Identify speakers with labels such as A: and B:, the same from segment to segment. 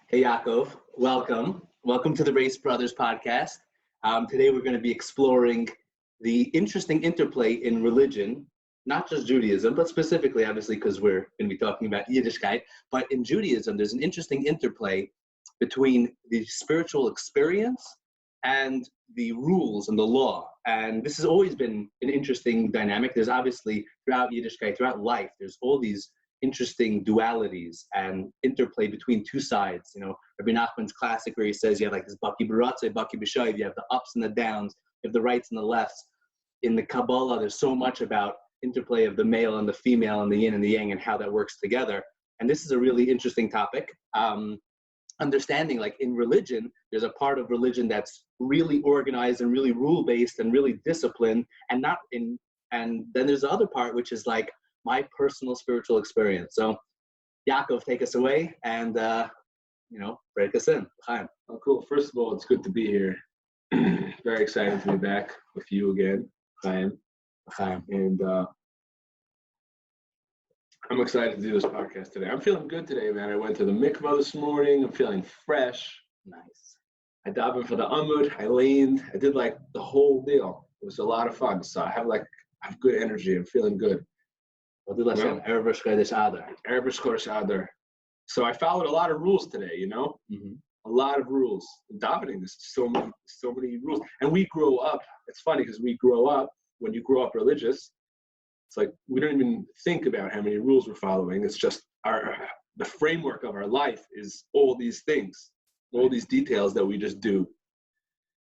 A: Hey Yaakov, welcome. Welcome to the Raice Brothers podcast. Today we're going to be exploring the interesting interplay in religion, not just Judaism, but specifically, obviously, because we're going to be talking about Yiddishkeit. But in Judaism, there's an interesting interplay between the spiritual experience and the rules and the law. And this has always been an interesting dynamic. There's obviously, throughout Yiddishkeit, throughout life, there's all these interesting dualities and interplay between two sides. You know, Rabbi Nachman's classic where he says you have like this Baki Baratze, Baki B'Shoiv, you have the ups and the downs, you have the rights and the lefts. In the Kabbalah, there's so much about interplay of the male and the female and the yin and the yang and how that works together. And this is a really interesting topic. Understanding, like in religion, there's a part of religion that's really organized and really rule-based and really disciplined, and then there's the other part which is like my personal spiritual experience. So, Yaakov, take us away and, break us in. Chaim.
B: Oh, cool. First of all, it's good to be here. Very excited to be back with you again, Chaim. And I'm excited to do this podcast today. I'm feeling good today, man. I went to the mikvah this morning. I'm feeling fresh.
A: Nice.
B: I davened for the Amud. I leaned. I did like the whole deal. It was a lot of fun. So I have good energy. I'm feeling good.
A: Hashem,
B: Adar. So I followed a lot of rules today,
A: Mm-hmm.
B: A lot of rules. Davening, there's so many rules. And we grow up, it's funny because we grow up, when you grow up religious, it's like we don't even think about how many rules we're following. It's just the framework of our life is all these things, all these details that we just do.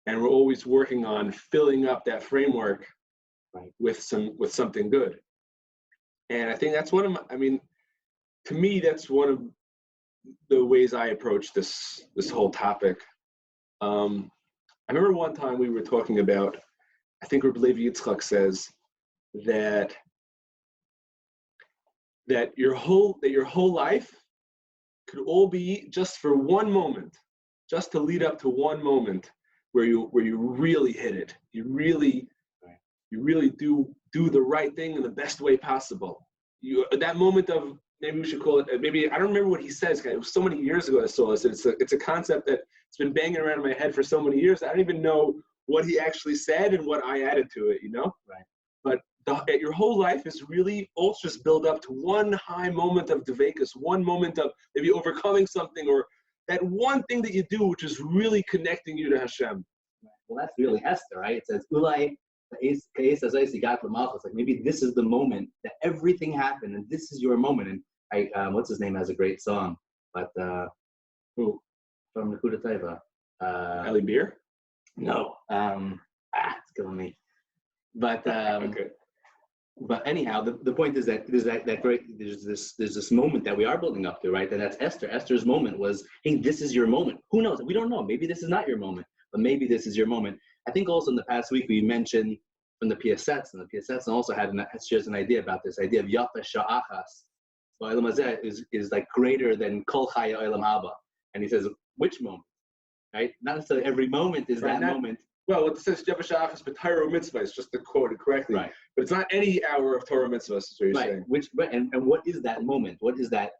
B: And we're always working on filling up that framework with something good. And I think that's to me, that's one of the ways I approach this whole topic. I remember one time we were talking about, I think Rabbi Levi Yitzchak says that your whole life could all be just for one moment, just to lead up to one moment where you really hit it. You really do the right thing in the best way possible. That moment of, maybe we should call it, maybe, I don't remember what he says, it was so many years ago I saw this. It's a concept that's been banging around in my head for so many years. I don't even know what he actually said and what I added to it,
A: Right.
B: But your whole life is really all just build up to one high moment of devekus, one moment of maybe overcoming something, or that one thing that you do which is really connecting you to Hashem.
A: Well, that's really Esther, right? It says, Ulai, like maybe this is the moment that everything happened and this is your moment. And what's his name has a great song, but who from Nakuda Taiva?
B: Eli Beer?
A: No. It's killing me. But
B: okay.
A: But anyhow, the point is that there's this moment that we are building up to, right? And that's Esther. Esther's moment was, hey, this is your moment. Who knows? We don't know. Maybe this is not your moment, but maybe this is your moment. I think also in the past week we mentioned from the Piasets, and the Piasets also shares an idea about this idea of Yafa Sha'achas. So Olam Hazeh is like greater than Kol Chaya Olam Haba. And he says, which moment? Right? Not necessarily every moment is that moment.
B: Well, it says Yafa Sha'achas b'Torah mitzvah, it's just to quote it correctly.
A: Right.
B: But it's not any hour of Torah mitzvah, is what you're saying.
A: And what is that moment? What is that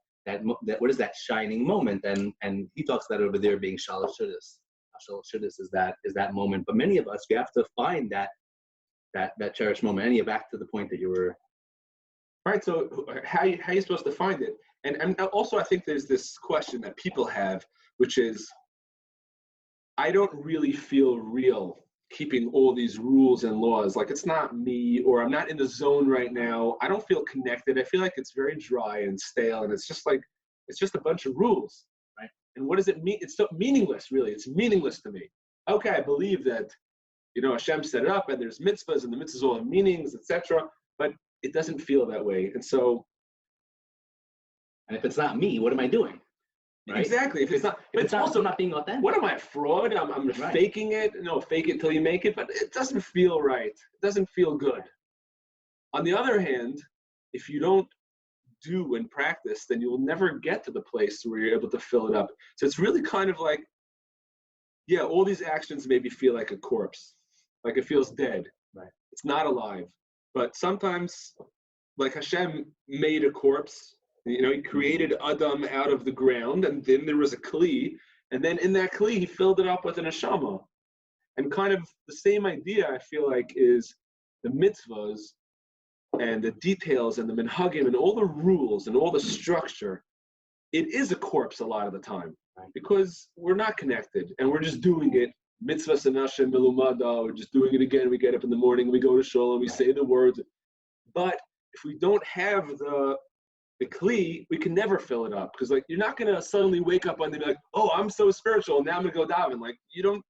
A: what is that shining moment? And he talks about it over there being Shalosh Shudas. Shalosh Shudas is that moment. But many of us, we have to find that cherished moment. And you back to the point that you were.
B: Right. So how are you supposed to find it? And also I think there's this question that people have, which is, I don't really feel real keeping all these rules and laws. Like it's not me, or I'm not in the zone right now. I don't feel connected. I feel like it's very dry and stale, and it's just a bunch of rules. Right. And what does it mean? It's so meaningless, really. It's meaningless to me. Okay, I believe that, Hashem set it up and there's mitzvahs and the mitzvahs all have meanings, etc. But it doesn't feel that way. And so.
A: And if it's not me, what am I doing? Right?
B: Exactly. If it's
A: also not being authentic.
B: What am I, a fraud? I'm right. Faking it. No, fake it till you make it. But it doesn't feel right. It doesn't feel good. On the other hand, if you don't do and practice, then you will never get to the place where you're able to fill it up. So it's really kind of like, yeah, all these actions maybe feel like a corpse, like it feels dead.
A: Right.
B: It's not alive. But sometimes, like Hashem made a corpse, You know, he created Adam out of the ground, and then there was a kli, and then in that kli, he filled it up with an neshama. And kind of the same idea, I feel like, is the mitzvahs and the details and the minhagim and all the rules and all the structure. It is a corpse a lot of the time, because we're not connected, and we're just doing it. Mitzvah sanashem melumada, we're just doing it again. We get up in the morning, we go to shul, and we say the words. But if we don't have the kli, we can never fill it up, because like you're not gonna suddenly wake up one day and be like, oh, I'm so spiritual, now I'm gonna go daven. Like you don't,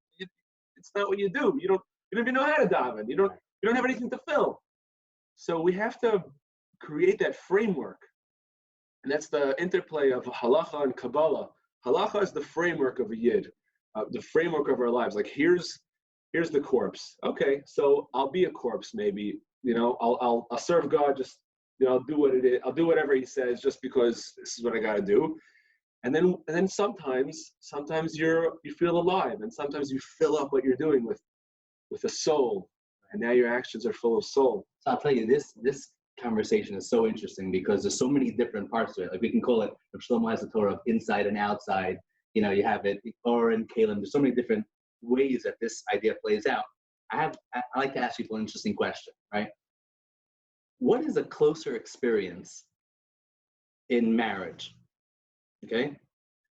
B: it's not what you do. You don't even know how to daven. You don't have anything to fill. So we have to create that framework, and that's the interplay of halacha and Kabbalah. Halacha is the framework of a yid, the framework of our lives. Like here's the corpse. Okay, so I'll be a corpse maybe. You know, I'll serve God. Just I'll do what it is. I'll do whatever He says, just because this is what I got to do. And then sometimes you feel alive, and sometimes you fill up what you're doing with a soul, and now your actions are full of soul.
A: So I'll tell you, this conversation is so interesting because there's so many different parts to it. Like we can call it, if Shlomo has the Torah of inside and outside. You know, you have it, Or and Kalim. There's so many different ways that this idea plays out. I like to ask people an interesting question, right? What is a closer experience in marriage? Okay?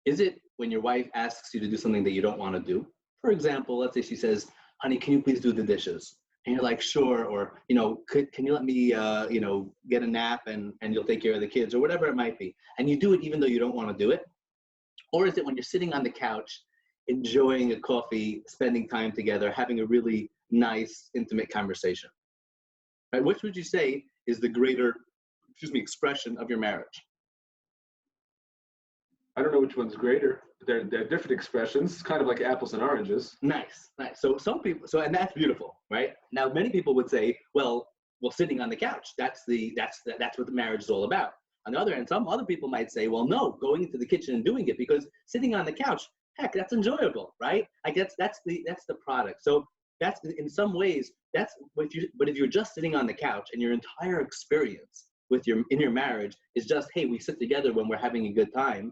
A: Is it when your wife asks you to do something that you don't want to do? For example, let's say she says, honey, can you please do the dishes? And you're like, sure. Or, can you let me, get a nap and you'll take care of the kids, or whatever it might be. And you do it even though you don't want to do it. Or is it when you're sitting on the couch, enjoying a coffee, spending time together, having a really nice, intimate conversation? Right? Which would you say is the greater, expression of your marriage?
B: I don't know which one's greater. They're different expressions, kind of like apples and oranges.
A: Nice. So some people, and that's beautiful, right? Now, many people would say, well, sitting on the couch, that's what the marriage is all about. On the other hand, some other people might say, well, no, going into the kitchen and doing it, because sitting on the couch, heck, that's enjoyable, right? Like that's the product. So that's, in some ways, but if you're just sitting on the couch and your entire experience in your marriage is just, hey, we sit together when we're having a good time,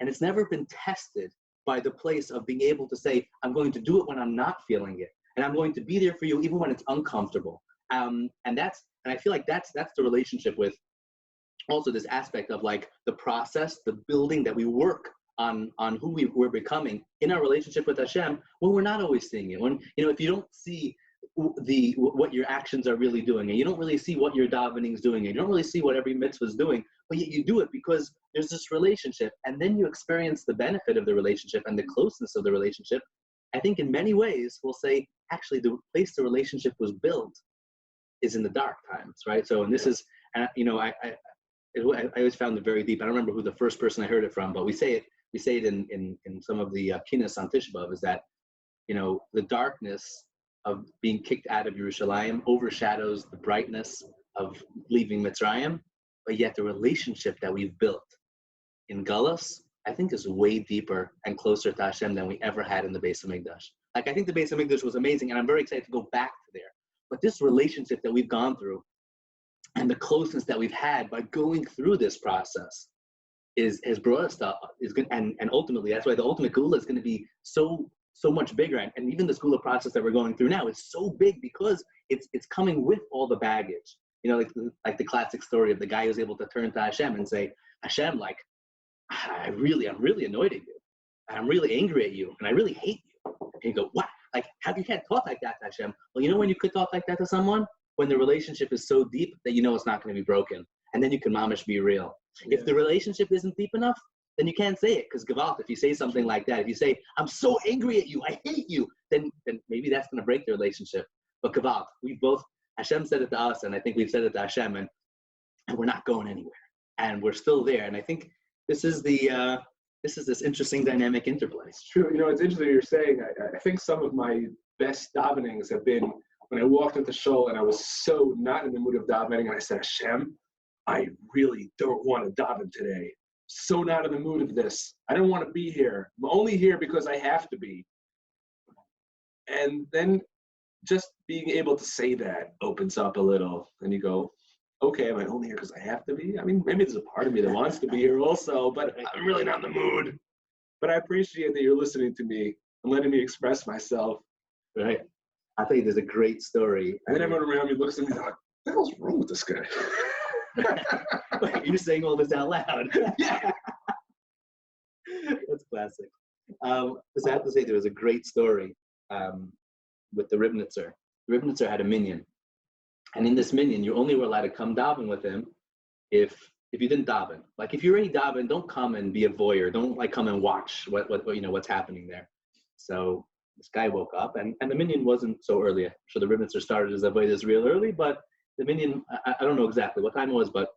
A: and it's never been tested by the place of being able to say, I'm going to do it when I'm not feeling it, and I'm going to be there for you even when it's uncomfortable. And I feel like that's the relationship with also this aspect of like the process, the building that we work on who we're becoming in our relationship with Hashem when we're not always seeing it. When, if you don't see what your actions are really doing, and you don't really see what your davening is doing, and you don't really see what every mitzvah is doing, but yet you do it because there's this relationship, and then you experience the benefit of the relationship and the closeness of the relationship. I think in many ways we'll say, actually, the place the relationship was built is in the dark times, right? So, and this is, I always found it very deep. I don't remember who the first person I heard it from, but we say it in some of the kinnis on Tisha B'Av, is that, the darkness of being kicked out of Yerushalayim overshadows the brightness of leaving Mitzrayim, but yet the relationship that we've built in Galus, I think, is way deeper and closer to Hashem than we ever had in the Beis HaMikdash. Like, I think the Beis HaMikdash was amazing, and I'm very excited to go back to there. But this relationship that we've gone through and the closeness that we've had by going through this process has brought us to, and ultimately, that's why the ultimate Geula is going to be so much bigger. And even the Geula process that we're going through now is so big because it's coming with all the baggage. Like the classic story of the guy who's able to turn to Hashem and say, Hashem, like, I'm really annoyed at you. I'm really angry at you, and I really hate you. And you go, what? Like, how you can't talk like that to Hashem? Well, when you could talk like that to someone? When the relationship is so deep that it's not going to be broken. And then you can mamish be real. Yeah. If the relationship isn't deep enough, then you can't say it. Because Gevalt, if you say something like that, if you say, I'm so angry at you, I hate you, then maybe that's going to break the relationship. But Gevalt, Hashem said it to us, and I think we've said it to Hashem, and we're not going anywhere. And we're still there. And I think this is this interesting dynamic interplay.
B: It's true. It's interesting you're saying. I think some of my best davenings have been when I walked into shul and I was so not in the mood of davening, and I said, Hashem, I really don't want to daven today. So not in the mood of this. I don't want to be here. I'm only here because I have to be. And then just being able to say that opens up a little, and you go, okay, am I only here because I have to be? I mean, maybe there's a part of me that wants to be here also, but I'm really not in the mood. But I appreciate that you're listening to me and letting me express myself.
A: Right. I think there's a great story.
B: And then everyone around me looks at me like, what the hell's wrong with this guy?
A: Wait, you're saying all this out loud.
B: Yeah.
A: That's classic. Because I have to say, there was a great story with the Ribnitzer. The Ribnitzer had a minion. And in this minion, you only were allowed to come daven with him if you didn't daven. Like, if you already daven, don't come and be a voyeur. Don't like come and watch what's happening there. So this guy woke up, and the minion wasn't so early. I'm sure the Ribnitzer started his avodas real early, but the minion, I don't know exactly what time it was, but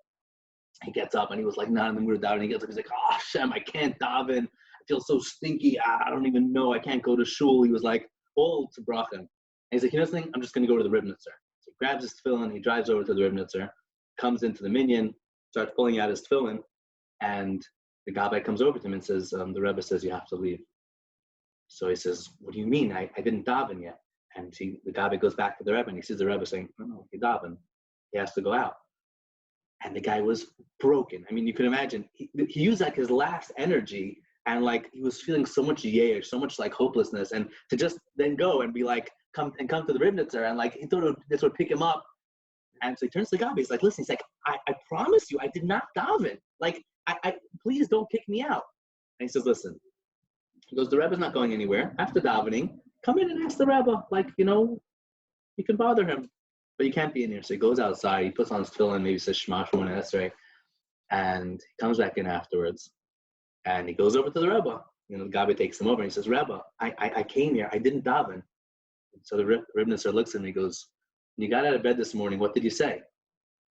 A: he gets up and he was like not in the mood of davening. He gets up, he's like, oh Hashem, I can't daven. I feel so stinky. I don't even know. I can't go to shul. He was like all to bracha. And he's like, you know something? I'm just going to go to the Ribnitzer. So he grabs his tefillin, he drives over to the Ribnitzer, comes into the minion, starts pulling out his tefillin, and the gabbai comes over to him and says, the Rebbe says you have to leave. So he says, what do you mean? I didn't daven yet. And the gabbai goes back to the Rebbe and he sees the Rebbe saying, no, he daven. He has to go out. And the guy was broken. I mean, you can imagine, he used like his last energy, and like he was feeling so much yayish, so much like hopelessness, and to just then go and be like, come to the Ribnitzer, and like he thought this would pick him up. And so he turns to the gabbai, he's like, listen, he's like, I promise you, I did not daven. Like, I please don't kick me out. And he says, listen, he goes, the Rebbe's not going anywhere. After davening, come in and ask the Rebbe, like, you can bother him, but you can't be in here. So he goes outside, he puts on his tefillin, maybe says Shema Shemona Esrei, and he comes back in afterwards, and he goes over to the Rebbe. The gabbai takes him over, and he says, Rebbe, I came here, I didn't daven. So the Ribnitzer looks at him, and he goes, when you got out of bed this morning, what did you say?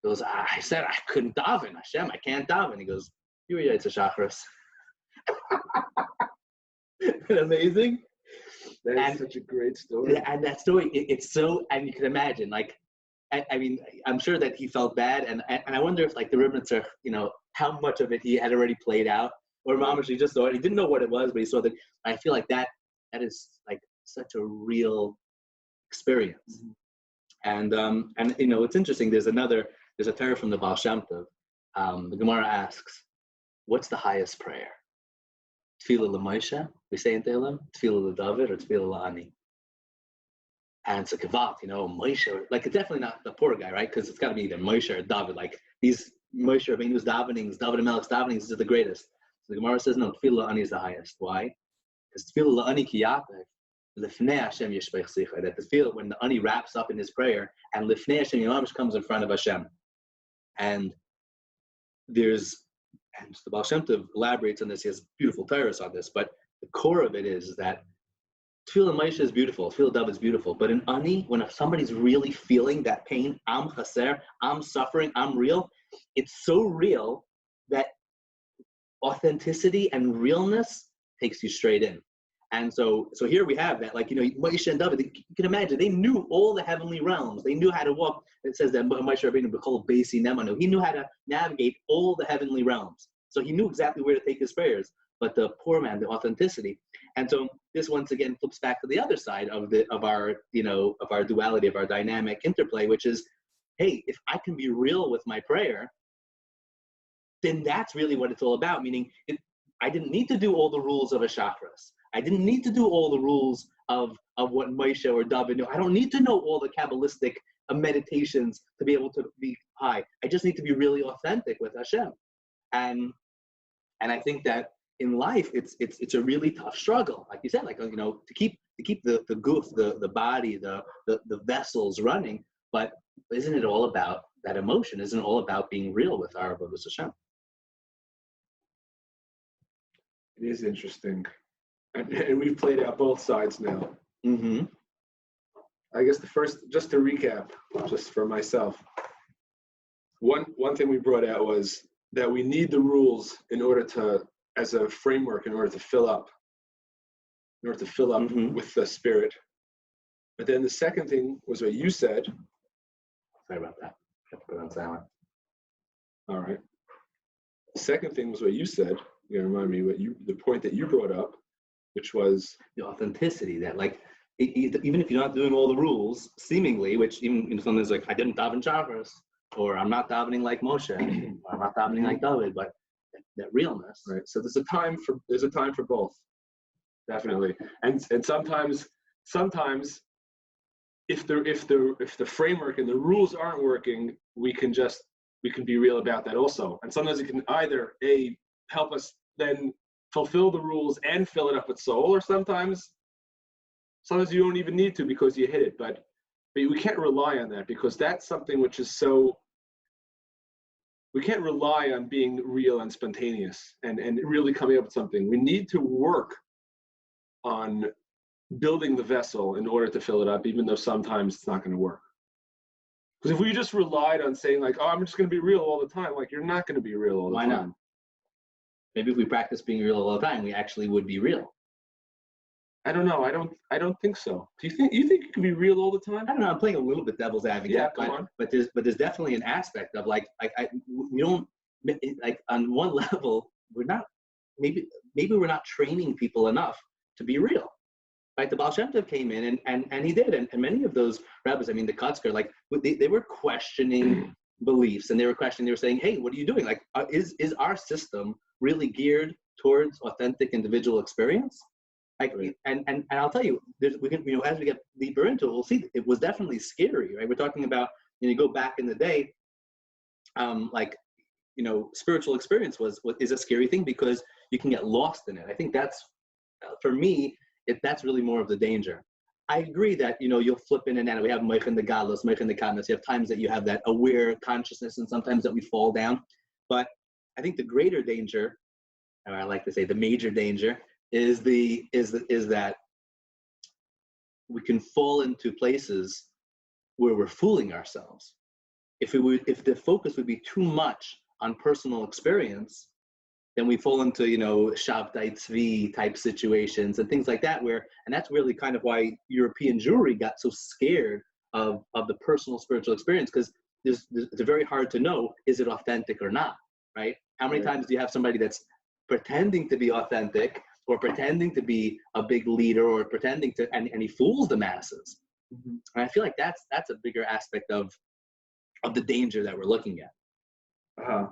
A: He goes, I said I couldn't daven. Hashem, I can't daven. He goes, you were Yitzhak Shachris. Isn't that amazing?
B: That's such a great story.
A: Yeah, and that story, it's so, and you can imagine, like, I mean, I'm sure that he felt bad, and I wonder if, like, the Ribnitzer, how much of it he had already played out, or Mamash, he just saw it. He didn't know what it was, but he saw that. I feel like that is, like, such a real experience. Mm-hmm. And it's interesting. There's a Torah from the Baal Shem Tov. The Gemara asks, what's the highest prayer? Tefillah l'Moshe, we say in Tehillim, Tefillah l'David, or Tefillah l'Ani. And it's a kavod, Moshe, like, it's definitely not the poor guy, right? Because it's got to be either Moshe or David. Like, these Moshe Rabbeinu's davenings, David HaMelech's davenings is the greatest. So the Gemara says, no, Tefillah l'Ani is the highest. Why? Because Tefillah l'Ani ki yatev, lifnei Hashem yishpech sicha, that the tefillah, when the Ani wraps up in his prayer, and lifnei Hashem Yamash comes in front of Hashem. And the Baal Shem Tov elaborates on this. He has beautiful Torahs on this, but the core of it is that Tefillah Moshe is beautiful, Tefillah David is beautiful, but in Ani, when somebody's really feeling that pain, I'm chaser, I'm suffering, I'm real, it's so real that authenticity and realness takes you straight in. And so here we have that, like, Moshe and David, you can imagine, they knew all the heavenly realms. They knew how to walk. It says that Moshe Rabbeinu b'kol beisi nemanu. He knew how to navigate all the heavenly realms. So he knew exactly where to take his prayers. But the poor man, the authenticity. And so this once again flips back to the other side of our duality, of our dynamic interplay, which is, hey, if I can be real with my prayer, then that's really what it's all about. Meaning, I didn't need to do all the rules of a chakras. I didn't need to do all the rules of what Moshe or David knew. I don't need to know all the Kabbalistic meditations to be able to be high. I just need to be really authentic with Hashem. And I think that in life, it's a really tough struggle. Like you said, like, to keep the goof, the body, the vessels running. But isn't it all about that emotion? Isn't it all about being real with our Avodas Hashem?
B: It is interesting. And we've played out both sides now.
A: Mm-hmm.
B: I guess the first, just to recap, just for myself, one thing we brought out was that we need the rules in order to, as a framework, in order to fill up
A: Mm-hmm.
B: with the Spirit. But then the second thing was what you said.
A: Sorry about that. I have to put on silent.
B: All right. The second thing was what you said. You know, remind me the point that you brought up, which was
A: the authenticity, that, like, even if you're not doing all the rules, seemingly, which even sometimes, like, I didn't daven chakras, or I'm not davening like Moshe, or I'm not davening like David, but that realness.
B: Right. So there's a time for both, definitely. And sometimes if the framework and the rules aren't working, we can be real about that also. And sometimes it can either help us then fulfill the rules and fill it up with soul, or sometimes you don't even need to because you hit it. But we can't rely on that, because that's something which is so. We can't rely on being real and spontaneous and really coming up with something. We need to work on building the vessel in order to fill it up, even though sometimes it's not going to work. Because if we just relied on saying like, oh, I'm just going to be real all the time, like, you're not going to be real all the time.
A: Why not? Maybe if we practice being real all the time, we actually would be real.
B: I don't know. I don't think so. Do you think you can be real all the time?
A: I don't know. I'm playing a little bit devil's advocate.
B: Yeah, come on.
A: But there's definitely an aspect of we don't, like, on one level, we're not, maybe we're not training people enough to be real. Right? The Baal Shem Tov came in and he did, and many of those rabbis, I mean, the Kotzker, like, they were questioning beliefs, and they were saying, hey, what are you doing? Like, is our system really geared towards authentic individual experience? Like, and I'll tell you, we can, as we get deeper into it, we'll see it was definitely scary, right? We're talking about, you go back in the day, spiritual experience is a scary thing because you can get lost in it. I think that's, for me, that's really more of the danger. I agree that, you'll flip in and out. We have Meichin the Gadlus, Meichin the Kadnas. You have times that you have that aware consciousness, and sometimes that we fall down. But I think the greater danger, or I like to say the major danger, is that we can fall into places where we're fooling ourselves. If the focus would be too much on personal experience, then we fall into, Shabtai Tzvi type situations and things like that, and that's really kind of why European Jewry got so scared of the personal spiritual experience, because it's very hard to know, is it authentic or not, right? How many times do you have somebody that's pretending to be authentic, or pretending to be a big leader, or pretending to, and he fools the masses? Mm-hmm. And I feel like that's a bigger aspect of the danger that we're looking at.
B: I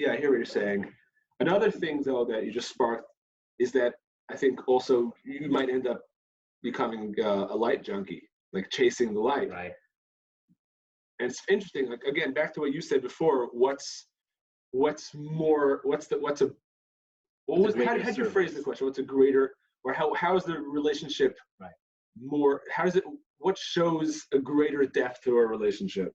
B: hear what you're saying. Another thing, though, that you just sparked is that I think also you might end up becoming a light junkie, like chasing the light.
A: Right.
B: And it's interesting. Like, again, back to what you said before. How did you phrase the question? What's a greater, or how is the relationship more? What shows a greater depth to our relationship?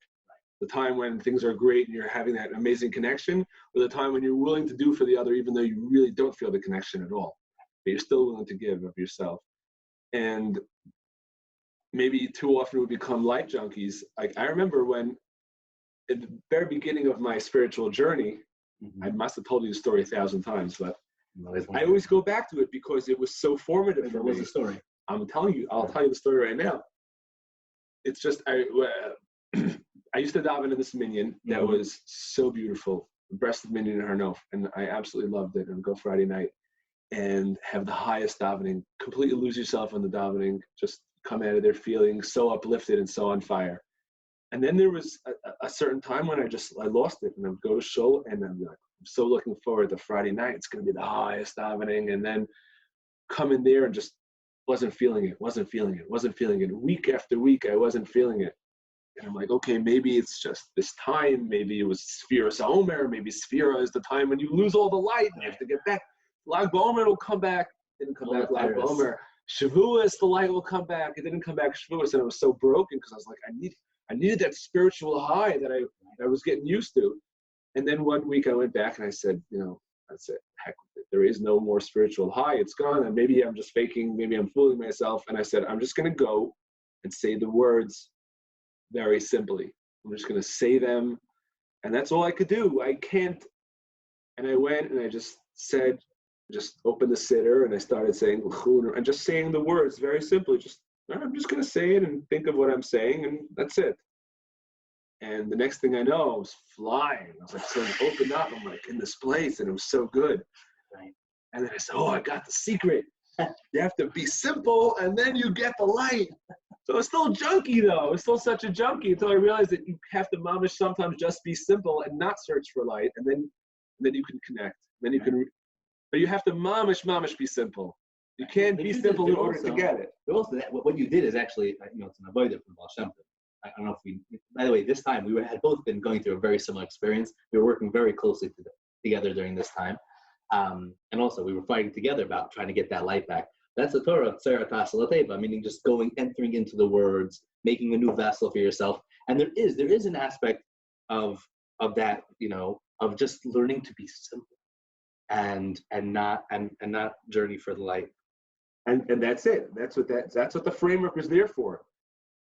B: The time when things are great and you're having that amazing connection, or the time when you're willing to do for the other even though you really don't feel the connection at all, but you're still willing to give of yourself. And maybe too often we become light junkies. Like, I remember when, at the very beginning of my spiritual journey, I must have told you the story 1,000 times, but I always go back to it because it was so formative for me.
A: What's the story?
B: I'll tell you the story right now. It's just, I used to daven in this minyan that was so beautiful, the breast of minyan in Harnof, and I absolutely loved it. And go Friday night and have the highest davening, completely lose yourself in the davening, just come out of there feeling so uplifted and so on fire. And then there was a certain time when I lost it, and I would go to shul, and I'm like, I'm so looking forward to Friday night. It's going to be the highest davening, and then come in there and just wasn't feeling it. Week after week, I wasn't feeling it. And I'm like, okay, maybe it's just this time. Maybe it was Sphira Omer. Maybe Sphira is the time when you lose all the light and you have to get back. Lag BaOmer will come back. Didn't come back. Lag BaOmer. Shavuos, the light will come back. It didn't come back Shavuos, and I was so broken because I was like, I needed that spiritual high that I was getting used to. And then one week I went back and I said, that's it. Heck with it. There is no more spiritual high. It's gone. And maybe I'm just faking. Maybe I'm fooling myself. And I said, I'm just going to go and say the words very simply. I'm just going to say them. And that's all I could do. I can't. And I went and I just opened the siddur and I started saying, and just saying the words very simply. I'm just going to say it and think of what I'm saying, and that's it. And the next thing I know, I was flying. I was like, so I opened up. I'm like in this place, and it was so good.
A: Right.
B: And then I said, oh, I got the secret. You have to be simple, and then you get the light. So it's still junky, though. It's still such a junkie until I realized that you have to mamish sometimes just be simple and not search for light, and then you can connect. Then you can, but you have to mamish be simple. You can't be simple in order to get it.
A: But also, what you did is actually, it's an avodah from Baal Shem Tov. I don't know if by the way, this time we had both been going through a very similar experience. We were working very closely together during this time. And also we were fighting together about trying to get that light back. That's the Torah of Tzerat HaSalateva, meaning just entering into the words, making a new vessel for yourself. And there is an aspect of that, of just learning to be simple and not journey for the light.
B: And that's it. That's what the framework is there for.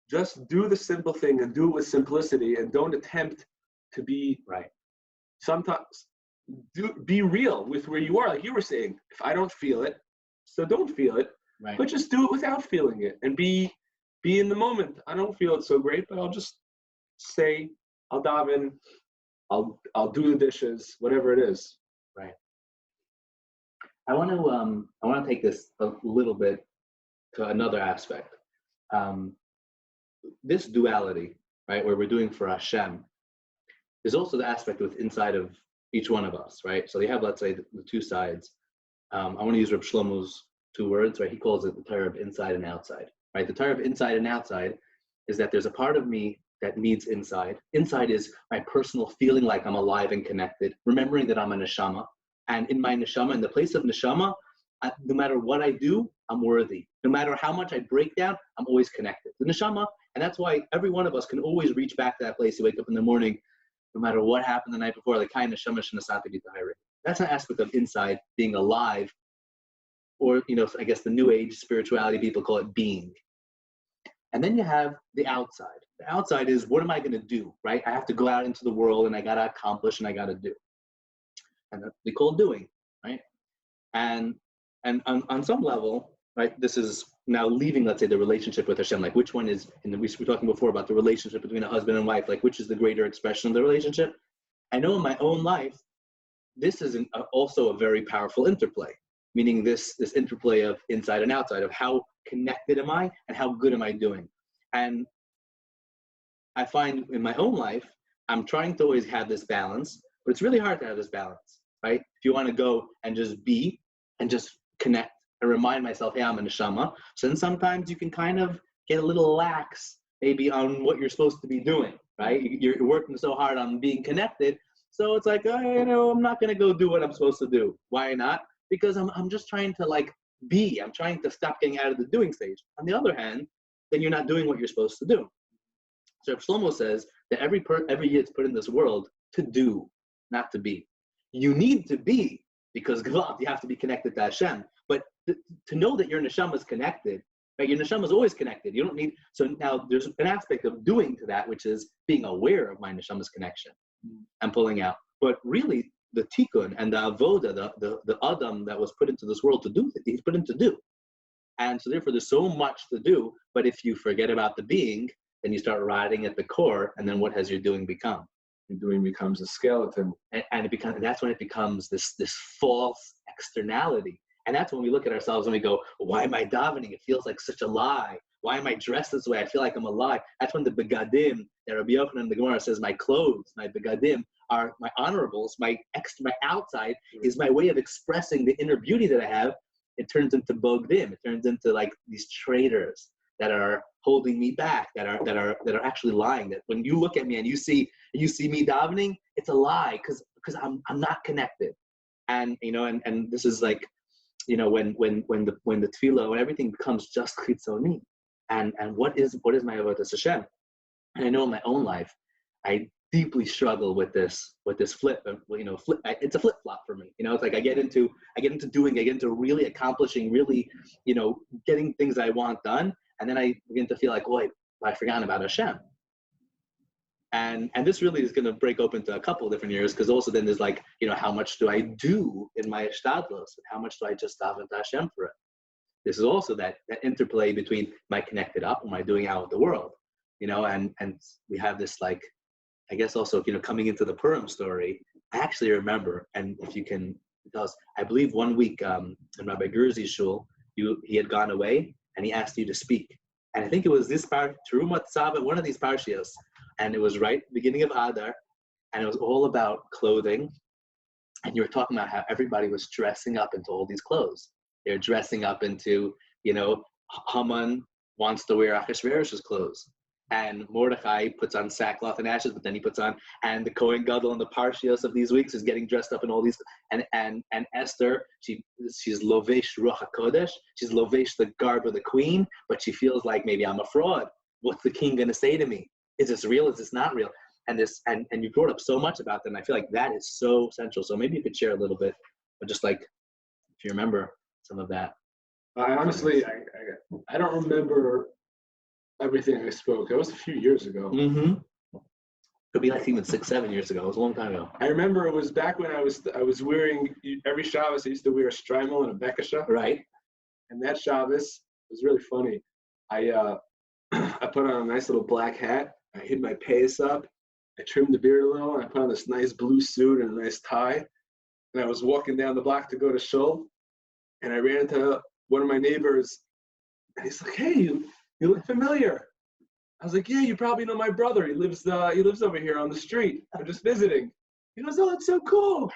B: Just do the simple thing and do it with simplicity, and don't attempt to be
A: right.
B: Sometimes be real with where you are. Like you were saying, if I don't feel it, so don't feel it.
A: Right.
B: But just do it without feeling it, and be in the moment. I don't feel it so great, but I'll just say, I'll daven, I'll do the dishes, whatever it is.
A: Right. I want to take this a little bit to another aspect. This duality, right, where we're doing for Hashem, is also the aspect with inside of each one of us, right? So you have, let's say, the two sides. I want to use Reb Shlomo's 2 words, right? He calls it the Torah of inside and outside, right? The Torah of inside and outside is that there's a part of me that needs inside. Inside is my personal feeling like I'm alive and connected, remembering that I'm a neshama. And in my neshama, in the place of neshama, no matter what I do, I'm worthy. No matter how much I break down, I'm always connected. The neshama, and that's why every one of us can always reach back to that place. You wake up in the morning, no matter what happened the night before, like kind neshama shenasati b'tahira. That's an aspect of inside, being alive, or I guess the New Age spirituality people call it being. And then you have the outside. The outside is, what am I going to do, right? I have to go out into the world, and I got to accomplish, and I got to do. And that's what we call doing, right? And on some level, right, this is now leaving, let's say, the relationship with Hashem, like which one is, we were talking before about the relationship between a husband and wife, like which is the greater expression of the relationship. I know in my own life, this is also a very powerful interplay, meaning this interplay of inside and outside, of how connected am I and how good am I doing. And I find in my own life, I'm trying to always have this balance, but it's really hard to have this balance, right? If you want to go and just be and just connect and remind myself, hey, I'm a neshama. So then sometimes you can kind of get a little lax maybe on what you're supposed to be doing, right? You're working so hard on being connected. So it's like, I'm not going to go do what I'm supposed to do. Why not? Because I'm just trying to be. I'm trying to stop getting out of the doing stage. On the other hand, then you're not doing what you're supposed to do. So Shlomo says that every year it's put in this world to do, not to be. You need to be, because you have to be connected to Hashem. But to know that your neshama is connected, right? Your neshama is always connected. You don't need. So now there's an aspect of doing to that, which is being aware of my neshama's connection and pulling out. But really, the tikkun and the avoda, the adam that was put into this world to do, he's put him to do. And so therefore, there's so much to do. But if you forget about the being, then you start rotting at the core, and then what has your doing become?
B: Your doing becomes a skeleton,
A: and that's when it becomes this false externality. And that's when we look at ourselves and we go, why am I davening? It feels like such a lie. Why am I dressed this way? I feel like I'm a lie. That's when the begadim, that Rabbi Yochanan in the Gemara says, my clothes, my begadim, are my honorables. My outside is my way of expressing the inner beauty that I have. It turns into bogdim. It turns into like these traitors that are holding me back, that are actually lying. That when you look at me and you see me davening, it's a lie because I'm not connected. And and this is like, when the tefillah, when everything becomes just chitzoni, and what is my avodas Hashem? And I know in my own life, I deeply struggle with this flip. It's a flip flop for me. It's like I get into doing, I get into really accomplishing, really, getting things I want done, and then I begin to feel like, well, I've forgotten about Hashem. And this really is going to break open to a couple of different areas, because also then there's like, how much do I do in my ishtadlos, and how much do I just daven to Hashem for it? This is also that interplay between my connected up and my doing out with the world, and we have this, like, I guess also, coming into the Purim story, I actually remember, and if you can tell us, I believe one week in Rabbi Gerzi's shul, he had gone away and he asked you to speak. And I think it was this Terumat Tzava, one of these parshios, and it was right beginning of Adar, and it was all about clothing. And you were talking about how everybody was dressing up into all these clothes. They're dressing up into, Haman wants to wear Achashverosh's clothes. And Mordechai puts on sackcloth and ashes, but then he puts on, and the Kohen Gadol in the Parshios of these weeks is getting dressed up in all these, and Esther, she's Lovesh Ruach HaKodesh, she's Lovesh the garb of the queen, but she feels like maybe I'm a fraud. What's the king going to say to me? Is this real? Is this not real? And you brought up so much about that, and I feel like that is so central. So maybe you could share a little bit, but just like, if you remember some of that.
B: I honestly don't remember everything I spoke. That was a few years ago.
A: Mm-hmm. Could be like even 6-7 years ago. It was a long time ago.
B: I remember it was back when I was wearing, every Shabbos I used to wear a shtreimel and a bekasha.
A: Right.
B: And that Shabbos was really funny. I put on a nice little black hat. I hid my payas up. I trimmed the beard a little, and I put on this nice blue suit and a nice tie. And I was walking down the block to go to shul, and I ran into one of my neighbors, and he's like, "Hey, you look familiar." I was like, "Yeah, you probably know my brother. He lives over here on the street. I'm just visiting." He goes, "Oh, that's so cool."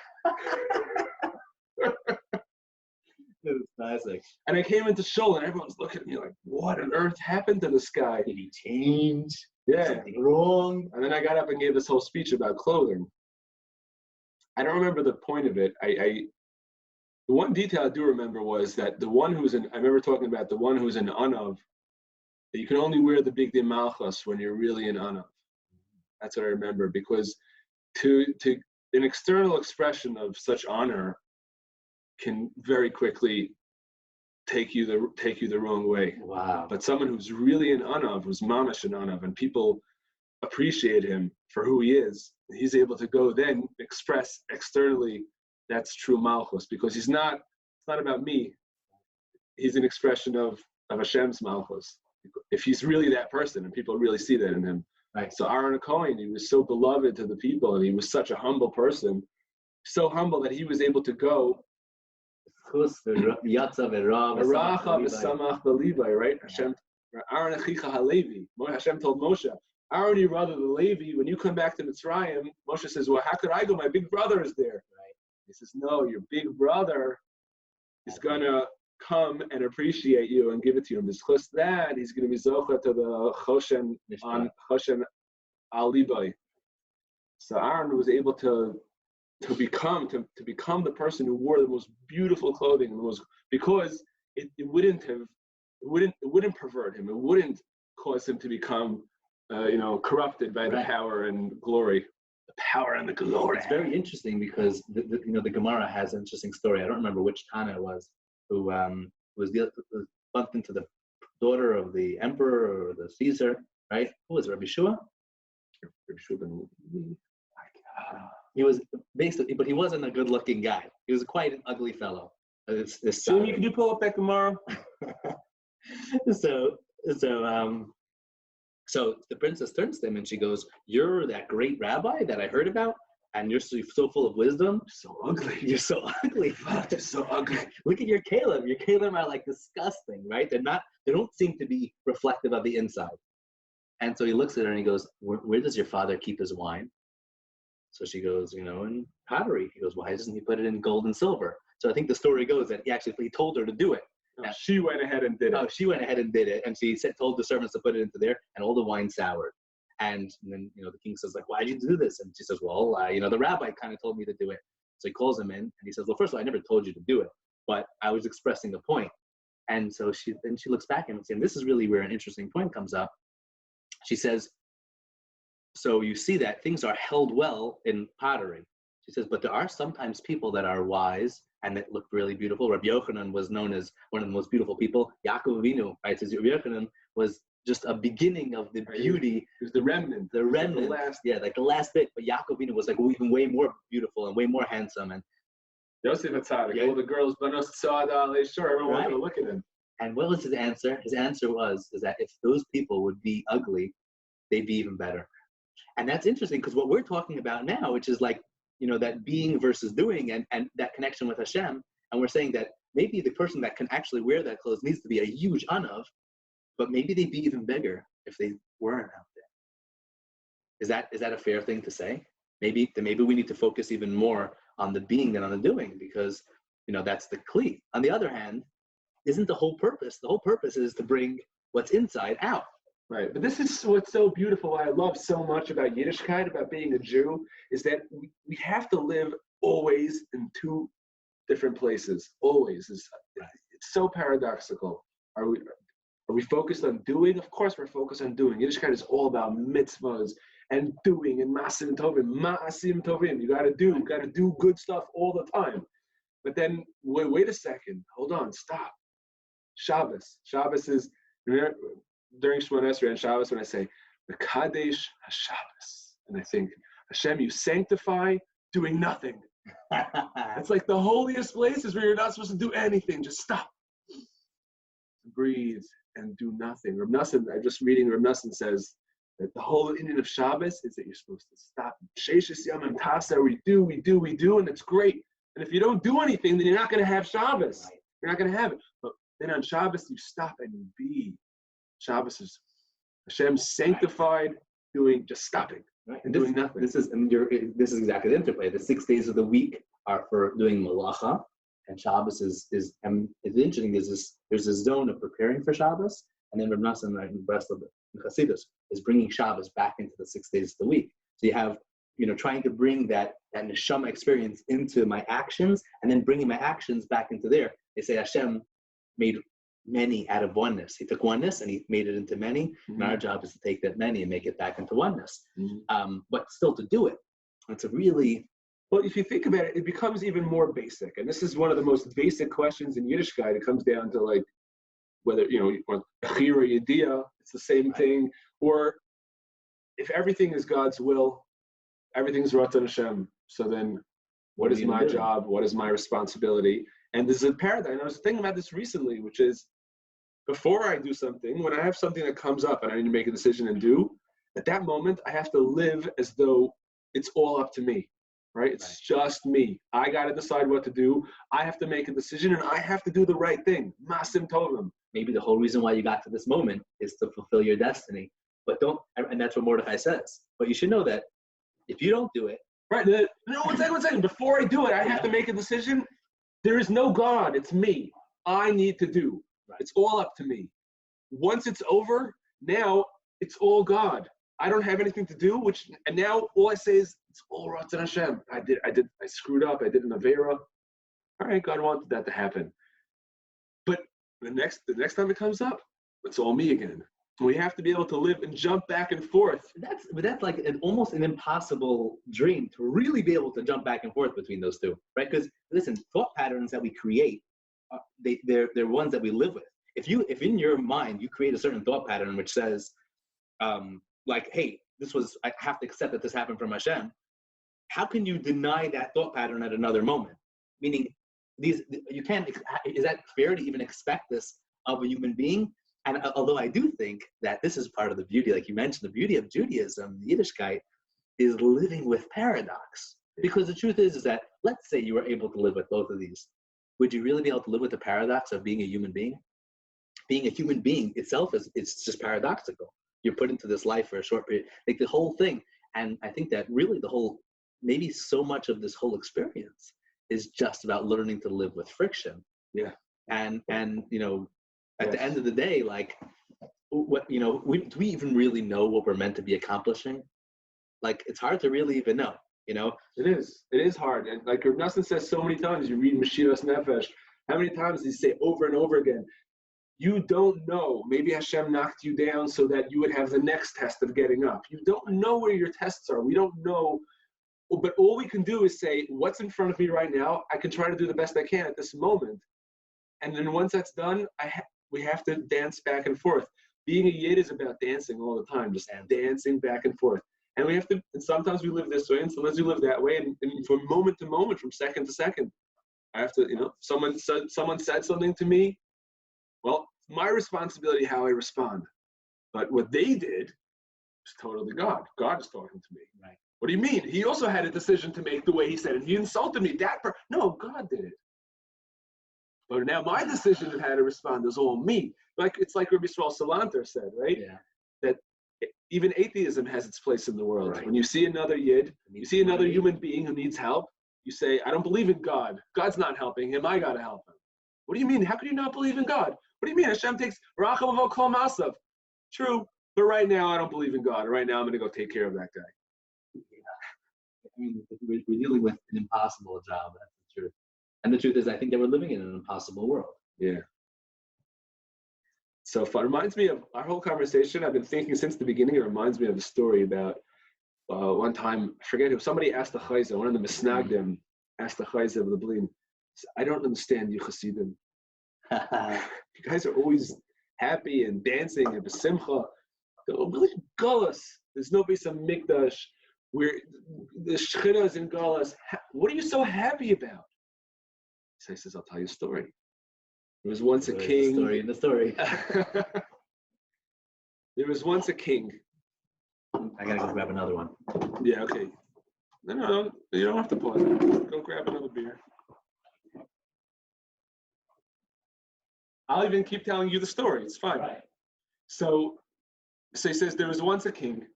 A: It was classic.
B: And I came into shul, and everyone's looking at me like, "What on earth happened to this guy?
A: Did he change?
B: Yeah,
A: Something wrong?"
B: And then I got up and gave this whole speech about clothing. I don't remember the point of it. The one detail I do remember was that I remember talking about the one who's in Anav, that you can only wear the big Malchus when you're really in Anav. That's what I remember, because to an external expression of such honor can very quickly take you the wrong way.
A: Wow.
B: But someone who's really in Anav, who's mamash in Anav, and people appreciate him for who he is, he's able to go then express externally that's true Malchus, because it's not about me. He's an expression of Hashem's Malchus. If he's really that person, and people really see that in him.
A: Right.
B: So Aaron Cohen, he was so beloved to the people, and he was such a humble person, so humble that he was able to go.
A: Right?
B: Hashem, Aaron Achicha HaLevi. Hashem told Moshe, Aaron, your brother the Levi, when you come back to Mitzrayim, Moshe says, "Well, how could I go? My big brother is there."
A: Right.
B: He says, "No, your big brother is gonna come and appreciate you and give it to you. And because that, he's gonna be zocha to the Choshen on Choshen Al Libai." So Aaron was able to become the person who wore the most beautiful clothing, because it wouldn't pervert him. It wouldn't cause him to become corrupted by the power and glory. The power and the glory.
A: It's very interesting because the Gemara has an interesting story. I don't remember which Tana it was who was bumped into the daughter of the emperor or the Caesar, right? Who was it, Rabbi Shua?
B: Rabbi Shua ben Levi.
A: He was basically, but he wasn't a good-looking guy. He was quite an ugly fellow.
B: Jimmy, can you pull up that Gemara?
A: So the princess turns to him and she goes, "You're that great rabbi that I heard about, and you're so full of wisdom.
B: So ugly.
A: You're so ugly.
B: Fuck, you're so ugly.
A: Look at your Caleb. Your Caleb are like disgusting, right? They don't seem to be reflective of the inside." And so he looks at her and he goes, where does your father keep his wine?" So she goes, in pottery. He goes, "Why doesn't he put it in gold and silver?" So I think the story goes that he told her to do it.
B: No, she went ahead and did it.
A: Oh, she went ahead and did it, and she told the servants to put it into there, and all the wine soured. And then, the king says, like, "Why'd you do this?" And she says, "Well, the rabbi kind of told me to do it." So he calls him in, and he says, "Well, first of all, I never told you to do it, but I was expressing the point." And so she looks back at him and says, and this is really where an interesting point comes up. She says, "So you see that things are held well in pottery." She says, "But there are sometimes people that are wise and that look really beautiful." Rabbi Yochanan was known as one of the most beautiful people. Yaakov Avinu, right? Says Rabbi Yochanan was just a beginning of the beauty.
B: It was the remnant.
A: The remnant. Like the last bit. But Yaakov Avinu was like even way more beautiful and way more handsome. And
B: Yosef Atzadik, all the girls, sure, everyone wanted to look at him.
A: And what was his answer? His answer was that if those people would be ugly, they'd be even better. And that's interesting because what we're talking about now, which is like, that being versus doing and that connection with Hashem. And we're saying that maybe the person that can actually wear that clothes needs to be a huge anav, but maybe they'd be even bigger if they weren't out there. Is that a fair thing to say? Maybe we need to focus even more on the being than on the doing, because that's the kli. On the other hand, isn't the whole purpose? The whole purpose is to bring what's inside out.
B: Right, but this is what's so beautiful, what I love so much about Yiddishkeit, about being a Jew, is that we have to live always in two different places. Always. It's so paradoxical. Are we focused on doing? Of course we're focused on doing. Yiddishkeit is all about mitzvahs and doing and masim tovim. Masim tovim. You got to do good stuff all the time. But then, wait a second. Hold on, stop. Shabbos. Shabbos is, during Shemona Esrei and Shabbos, when I say, Mekadesh HaShabbos, and I think, Hashem, you sanctify doing nothing. It's like the holiest places where you're not supposed to do anything. Just stop. Breathe and do nothing. Reb Nosson, I'm just reading, Reb Nosson says that the whole Indian of Shabbos is that you're supposed to stop. Sheishes Yamim Tasa, we do, and it's great. And if you don't do anything, then you're not going to have Shabbos. You're not going to have it. But then on Shabbos, you stop and you be. Shabbos is Hashem sanctified, just stopping and doing nothing.
A: This is exactly the interplay. The 6 days of the week are for doing malacha, and Shabbos is and it's interesting. There's this zone of preparing for Shabbos, and then Reb Nosson in Breslov in Chassidus is bringing Shabbos back into the 6 days of the week. So you have trying to bring that neshama experience into my actions, and then bringing my actions back into there. They say Hashem made many out of oneness. He took oneness and he made it into many. Mm-hmm. And our job is to take that many and make it back into oneness. Mm-hmm. But still to do it. It's a really...
B: Well, if you think about it, it becomes even more basic. And this is one of the most basic questions in Yiddishkeit. It comes down to like, whether, or Achira Yediyah, it's the same thing. Or if everything is God's will, everything's Ratzon Hashem. So then what is my job? What is my responsibility? And this is a paradigm. I was thinking about this recently, which is before I do something, when I have something that comes up and I need to make a decision and do, at that moment, I have to live as though it's all up to me, right? It's just me. I got to decide what to do. I have to make a decision and I have to do the right thing. Masim tovim.
A: Maybe the whole reason why you got to this moment is to fulfill your destiny. But and that's what Mordechai says. But you should know that if you don't do it.
B: Right. No, one second. Before I do it, I have to make a decision. There is no God, it's me. I need to do. Right. It's all up to me. Once it's over, now it's all God. I don't have anything to do, and now all I say is, it's all Ratzon Hashem. I screwed up, I did an Avera. All right, God wanted that to happen. But the next time it comes up, it's all me again. We have to be able to live and jump back and forth.
A: That's like almost an impossible dream to really be able to jump back and forth between those two, right? Because listen, thought patterns that we create, they're ones that we live with. If in your mind you create a certain thought pattern which says, like, hey, I have to accept that this happened from Hashem. How can you deny that thought pattern at another moment? Meaning, you can't. Is that fair to even expect this of a human being? And although I do think that this is part of the beauty, like you mentioned, the beauty of Judaism, Yiddishkeit, is living with paradox. Because the truth is that, let's say you were able to live with both of these. Would you really be able to live with the paradox of being a human being? Being a human being itself it's just paradoxical. You're put into this life for a short period, like the whole thing. And I think that really maybe so much of this whole experience is just about learning to live with friction.
B: Yeah.
A: And at the end of the day, like, what do we even really know what we're meant to be accomplishing? Like, it's hard to really even know.
B: It is hard. And like Reb Nosson says so many times, you read Mashiras Nefesh, how many times does he say over and over again, you don't know. Maybe Hashem knocked you down so that you would have the next test of getting up. You don't know where your tests are. We don't know. But all we can do is say, what's in front of me right now? I can try to do the best I can at this moment. And then once that's done, we have to dance back and forth. Being a Yid is about dancing all the time, just dancing back and forth. And we have to, and sometimes we live this way, and sometimes we live that way, and from moment to moment, from second to second. I have to, someone said something to me. Well, it's my responsibility how I respond. But what they did was totally God. God is talking to me.
A: Right.
B: What do you mean? He also had a decision to make the way he said it. He insulted me. No, God did it. But now my decision of how to respond is all me. It's like Rabbi Yisrael Salanter said, right?
A: Yeah.
B: That even atheism has its place in the world.
A: Right.
B: When you see another Yid, you see another human being who needs help, you say, I don't believe in God. God's not helping him. I got to help him. What do you mean? How could you not believe in God? What do you mean? Hashem takes Racham of Kol Masav. True, but right now I don't believe in God. Right now I'm going to go take care of that guy.
A: Yeah. I mean, we're dealing with an impossible job. That's the truth. And the truth is, I think that we're living in an impossible world.
B: Yeah. So it reminds me of our whole conversation. I've been thinking since the beginning. It reminds me of a story about one time, I forget who, somebody asked the Chayza, one of the Misnagdim asked the Chayza of the Blim, I don't understand you Hasidim. You guys are always happy and dancing and besimcha. Really gullus. There's no base of mikdash. Where the shechina is in gullus. What are you so happy about? So he says, I'll tell you a story. There was once a king.
A: The story in the story.
B: There was once a king.
A: I gotta go grab another one.
B: Yeah, okay. No, you don't have to pause. Go grab another beer. I'll even keep telling you the story. It's fine.
A: Right.
B: So he says there was once a king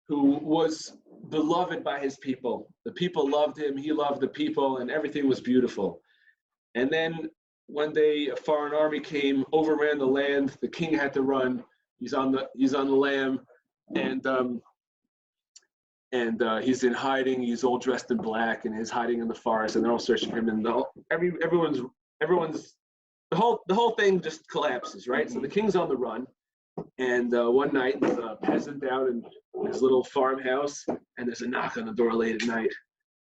B: who was beloved by his people. The people loved him. He loved the people, and everything was beautiful. And then one day, a foreign army came, overran the land. The king had to run. He's on the lam, and he's in hiding. He's all dressed in black, and he's hiding in the forest. And they're all searching for him. And the whole thing just collapses, right? Mm-hmm. So the king's on the run, and one night there's a peasant out in his little farmhouse, and there's a knock on the door late at night.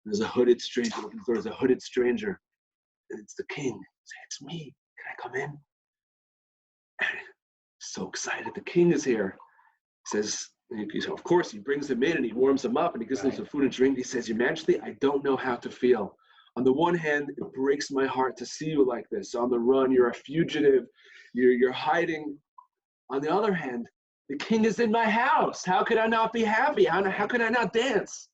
B: There's a hooded stranger. There's a hooded stranger, and it's the king. Say, it's me. Can I come in? So excited. The king is here. He says, of course, he brings him in and he warms him up and he gives him some food and drink. He says, Your Majesty, I don't know how to feel. On the one hand, it breaks my heart to see you like this. On the run, you're a fugitive. You're hiding. On the other hand, the king is in my house. How could I not be happy? How could I not dance?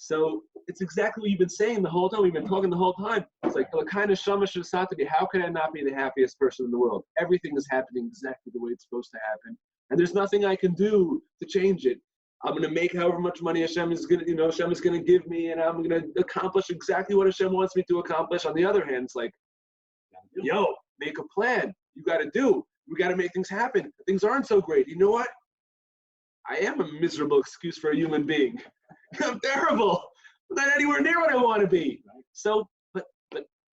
B: So it's exactly what you've been saying the whole time. We've been talking the whole time. It's like, how can I not be the happiest person in the world? Everything is happening exactly the way it's supposed to happen. And there's nothing I can do to change it. I'm going to make however much money Hashem is going to give me, and I'm going to accomplish exactly what Hashem wants me to accomplish. On the other hand, it's like, make a plan. You got to do. We got to make things happen. Things aren't so great. You know what? I am a miserable excuse for a human being. I'm terrible. I'm not anywhere near what I want to be. So, but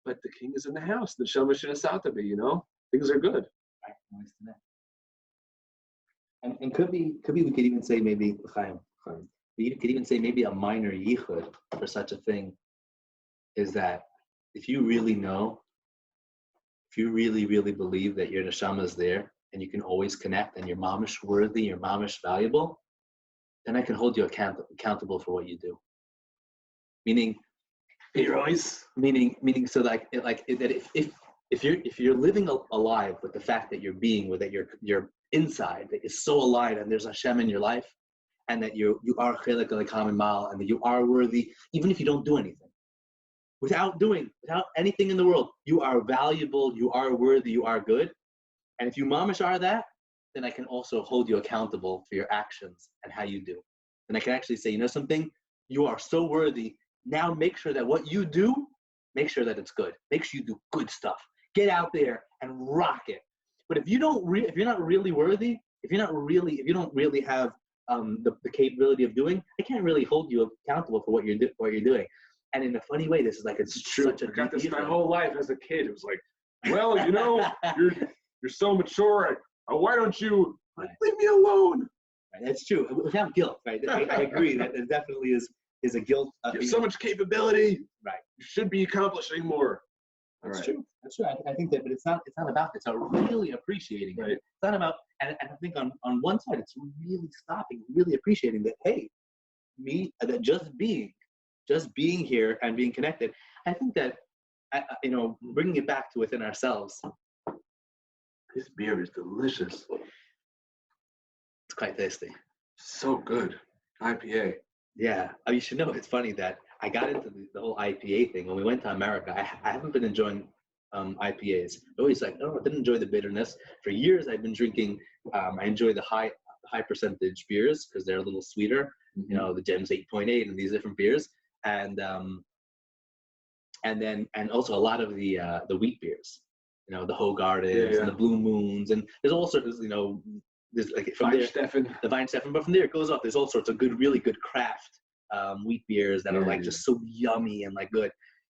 B: the king is in the house. The Shama Shinasatabi, things are good.
A: And could be we could even say maybe we could even say maybe a minor yichud for such a thing is that if you really really believe that your neshama is there and you can always connect and you're mamish worthy, you're mamish valuable, then I can hold you accountable for what you do. Meaning so like if you're living alive with the fact that you're being, with that you're inside, that is so alive and there's Hashem in your life, and that you are chelik al mal, and that you are worthy, even if you don't do anything. Without anything in the world, you are valuable, you are worthy, you are good. And if you mamish are that, then I can also hold you accountable for your actions and how you do. And I can actually say, something, you are so worthy. Now make sure that what you do, make sure that it's good. Make sure you do good stuff. Get out there and rock it. But if you're not really worthy, if you don't really have the capability of doing, I can't really hold you accountable for what you're doing. And in a funny way, this is like it's true.
B: I got this my whole life as a kid. It was like, well, you're so mature. Why don't you leave me alone?
A: Right, that's true. Without guilt, right? I agree that there definitely is a guilt.
B: You have so much capability.
A: Right.
B: You should be accomplishing more.
A: That's true. That's true. I think that, but it's not about this. It's really appreciating it. It's not about, and I think on one side, it's really stopping, really appreciating that, hey, that just being here and being connected. I think that, bringing it back to within ourselves.
B: This beer is delicious.
A: It's quite tasty.
B: So good. IPA.
A: Yeah. Oh, you should know, it's funny that I got into the whole IPA thing when we went to America. I haven't been enjoying IPAs. Always like, oh, I didn't enjoy the bitterness. For years, I've been drinking. I enjoy the high percentage beers because they're a little sweeter. You know, the Gems 8.8 and these different beers, and also a lot of the wheat beers. You know, the Hogardens and the Blue Moons, and there's all sorts of, you know, there's like from there, the Weinsteffen, but from there it goes off. There's all sorts of good, really good craft wheat beers that are like just so yummy and like good.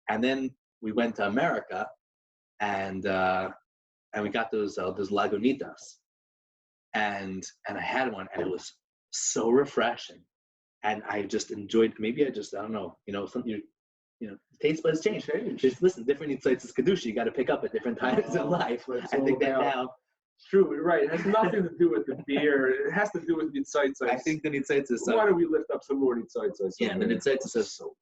A: And then we went to America, and we got those Lagunitas, and I had one, and it was so refreshing, and I just enjoyed. Maybe I don't know, you know, something. You know, taste buds change. Just listen, different insights is kedusha. You got to pick up at different times in life. I think that now.
B: True, right. It has nothing to do with the beer. It has to do with the insights.
A: I think the insights is.
B: Why don't we lift up some more insights?
A: Yeah, and the insights is so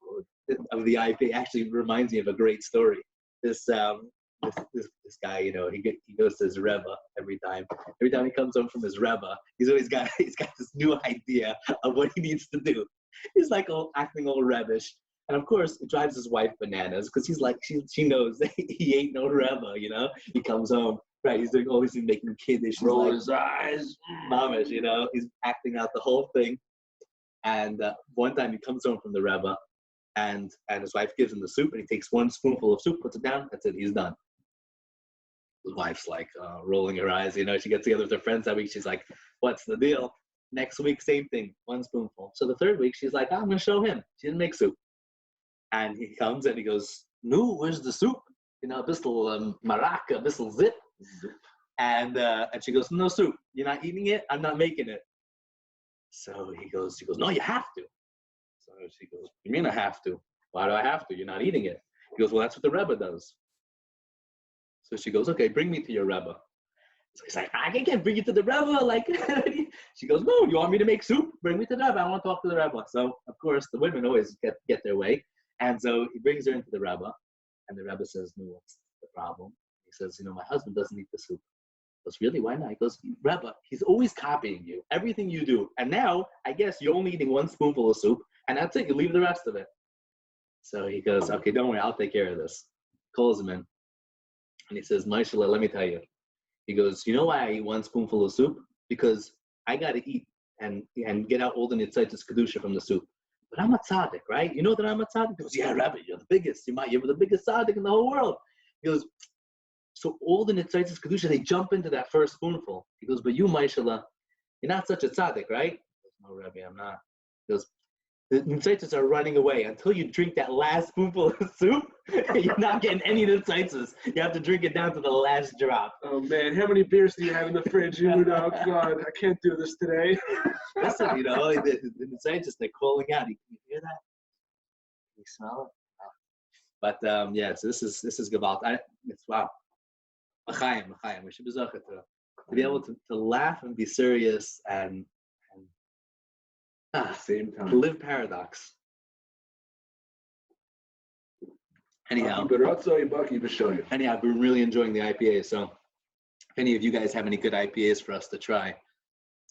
A: good. Of the IP actually reminds me of a great story. This guy, you know, he goes to his Rebbe every time. Every time he comes home from his Rebbe, he's got this new idea of what he needs to do. He's like acting all Rebbish. And of course, it drives his wife bananas because he's like, she knows that he ain't no Rebbe, you know? He comes home, right? He's doing all these things, making kiddish.
B: Roll his eyes.
A: Mamish, you know? He's acting out the whole thing. And one time he comes home from the Rebbe, and his wife gives him the soup, and he takes one spoonful of soup, puts it down, that's it, he's done. His wife's like rolling her eyes, you know? She gets together with her friends that week. She's like, what's the deal? Next week, same thing, one spoonful. So the third week, she's like, I'm going to show him. She didn't make soup. And he comes and he goes, no, where's the soup? You know, bissel maraca, bissel zip. And she goes, no soup. You're not eating it? I'm not making it. So she goes, no, you have to. So she goes, you mean I have to? Why do I have to? You're not eating it. He goes, well, that's what the Rebbe does. So she goes, okay, bring me to your Rebbe. So he's like, I can't bring you to the Rebbe. Like, she goes, no, you want me to make soup? Bring me to the Rebbe. I want to talk to the Rebbe. So, of course, the women always get their way. And so he brings her into the Rebbe, and the Rebbe says, no, what's the problem? He says, you know, my husband doesn't eat the soup. He goes, really? Why not? He goes, Rebbe, he's always copying you, everything you do. And now, I guess you're only eating one spoonful of soup, and that's it. You leave the rest of it. So he goes, okay, don't worry. I'll take care of this. Calls him in. And he says, Maishala, let me tell you. He goes, you know why I eat one spoonful of soup? Because I got to eat and get out all the nitzitis kedusha from the soup. But I'm a tzaddik, right? You know that I'm a tzaddik? He goes, yeah, Rabbi, you're the biggest. You're the biggest tzaddik in the whole world. He goes, so all the nitzitis kedusha, they jump into that first spoonful. He goes, but you, Maishala, you're not such a tzaddik, right? He goes, no, Rabbi, I'm not. He goes, the nitzitis are running away. Until you drink that last spoonful of soup, you're not getting any nitzitis. You have to drink it down to the last drop.
B: Oh, man, how many beers do you have in the fridge? You know, God, I can't do this today.
A: Listen, you know, the nitzitis, they're calling out. Can you hear that? Can you smell it? But, yeah, so this is Gevalt. It's wow. L'chaim. We should be zochet to be able to laugh and be serious and
B: same time.
A: Live paradox. Anyhow, I've been really enjoying the IPA. So if any of you guys have any good IPAs for us to try,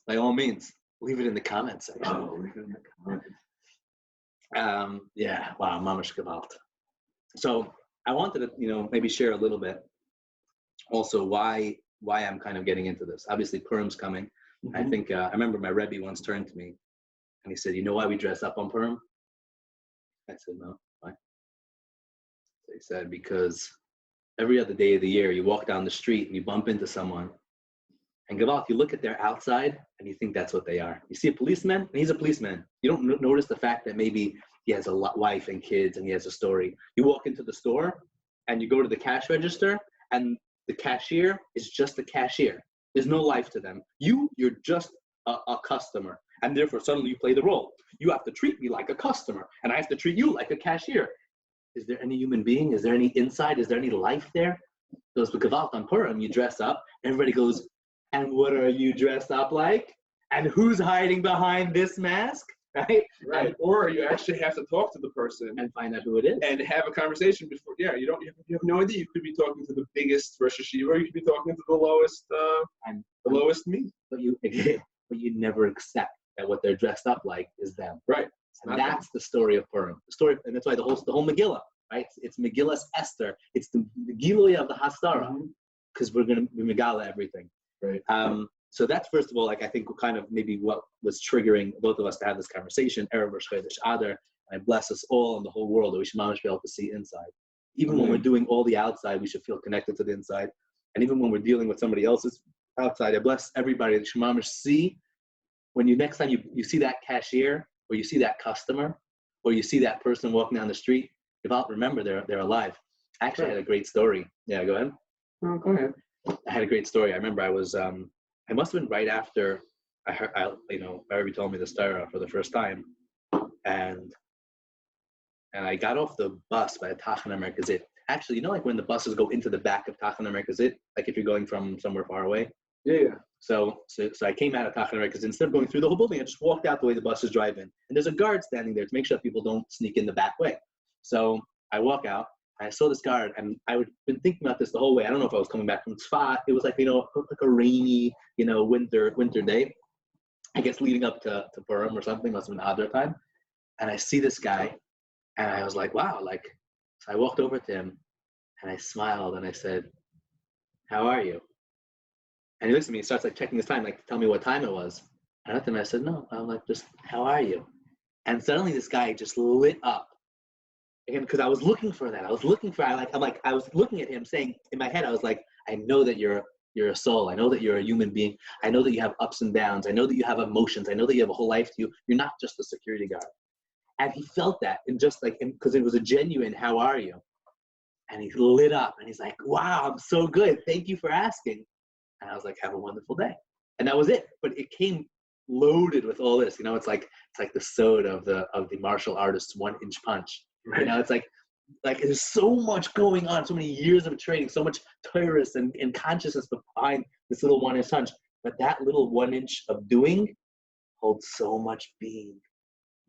A: by all means, leave it in the comments section.
B: Oh, leave it in the comments.
A: Yeah, wow, mamash gevalt. So I wanted to, you know, maybe share a little bit also why I'm kind of getting into this. Obviously, Purim's coming. Mm-hmm. I think I remember my Rebbe once turned to me and he said, you know why we dress up on Purim? I said, no, why? So he said, because every other day of the year, you walk down the street and you bump into someone. And Gavalt, you look at their outside and you think that's what they are. You see a policeman, and he's a policeman. You don't notice the fact that maybe he has a wife and kids and he has a story. You walk into the store and you go to the cash register and the cashier is just a cashier. There's no life to them. You're just a customer. And therefore, suddenly you play the role. You have to treat me like a customer, and I have to treat you like a cashier. Is there any human being? Is there any inside? Is there any life there? Goes with Gavalt on Purim, you dress up. Everybody goes, and what are you dressed up like? And who's hiding behind this mask? Right?
B: Right. Or you actually have to talk to the person
A: and find out who it is
B: and have a conversation before. Yeah, you have no idea. You could be talking to the biggest Rosh Hashiva, or you could be talking to the lowest lowest me.
A: But you never accept that what they're dressed up like is them.
B: Right.
A: And that's the story of Purim. The story, and that's why the whole Megillah right? It's Megillas Esther. It's the Giloy of the Hastara, because we're going to be Megala everything.
B: Right.
A: So that's, first of all, like, I think kind of maybe what was triggering both of us to have this conversation. Erev Rosh Chodesh Adar, and I bless us all and the whole world that we should mamish be able to see inside. Even when we're doing all the outside, we should feel connected to the inside. And even when we're dealing with somebody else's outside, I bless everybody that should mamish see. When you next time you see that cashier, or you see that customer, or you see that person walking down the street, remember they're alive. Actually, I had a great story. Yeah, go ahead.
B: Oh, go ahead.
A: I had a great story. I remember I was I must have been right after Barry told me the story for the first time, and I got off the bus by the Tachana Merkazit. Actually, like when the buses go into the back of Tachana Merkazit, like if you're going from somewhere far away.
B: Yeah.
A: So I came out of Tachana Merkazit. Instead of going through the whole building, I just walked out the way the buses drive in. And there's a guard standing there to make sure that people don't sneak in the back way. So I walk out, and I saw this guard, and I had been thinking about this the whole way. I don't know if I was coming back from Tzfat. It was like, like a rainy, winter day. I guess leading up to Purim or something, must have been Adar time. And I see this guy, and I was like, wow, so I walked over to him, and I smiled, and I said, how are you? And he looks at me, he starts like checking his time, like to tell me what time it was. And I looked at him, I said, no, I'm like, just, how are you? And suddenly this guy just lit up. Again, because I was looking for that. I was looking at him saying, in my head, I was like, I know that you're a soul. I know that you're a human being. I know that you have ups and downs. I know that you have emotions. I know that you have a whole life to you. You're not just a security guard. And he felt that, and just like, because it was a genuine, how are you? And he lit up, and he's like, wow, I'm so good. Thank you for asking. And I was like, have a wonderful day. And that was it. But it came loaded with all this. It's like the sword of the martial artist's 1-inch punch. Right. It's like there's so much going on, so many years of training, so much Torah and consciousness behind this little 1-inch punch. But that little 1-inch of doing holds so much being.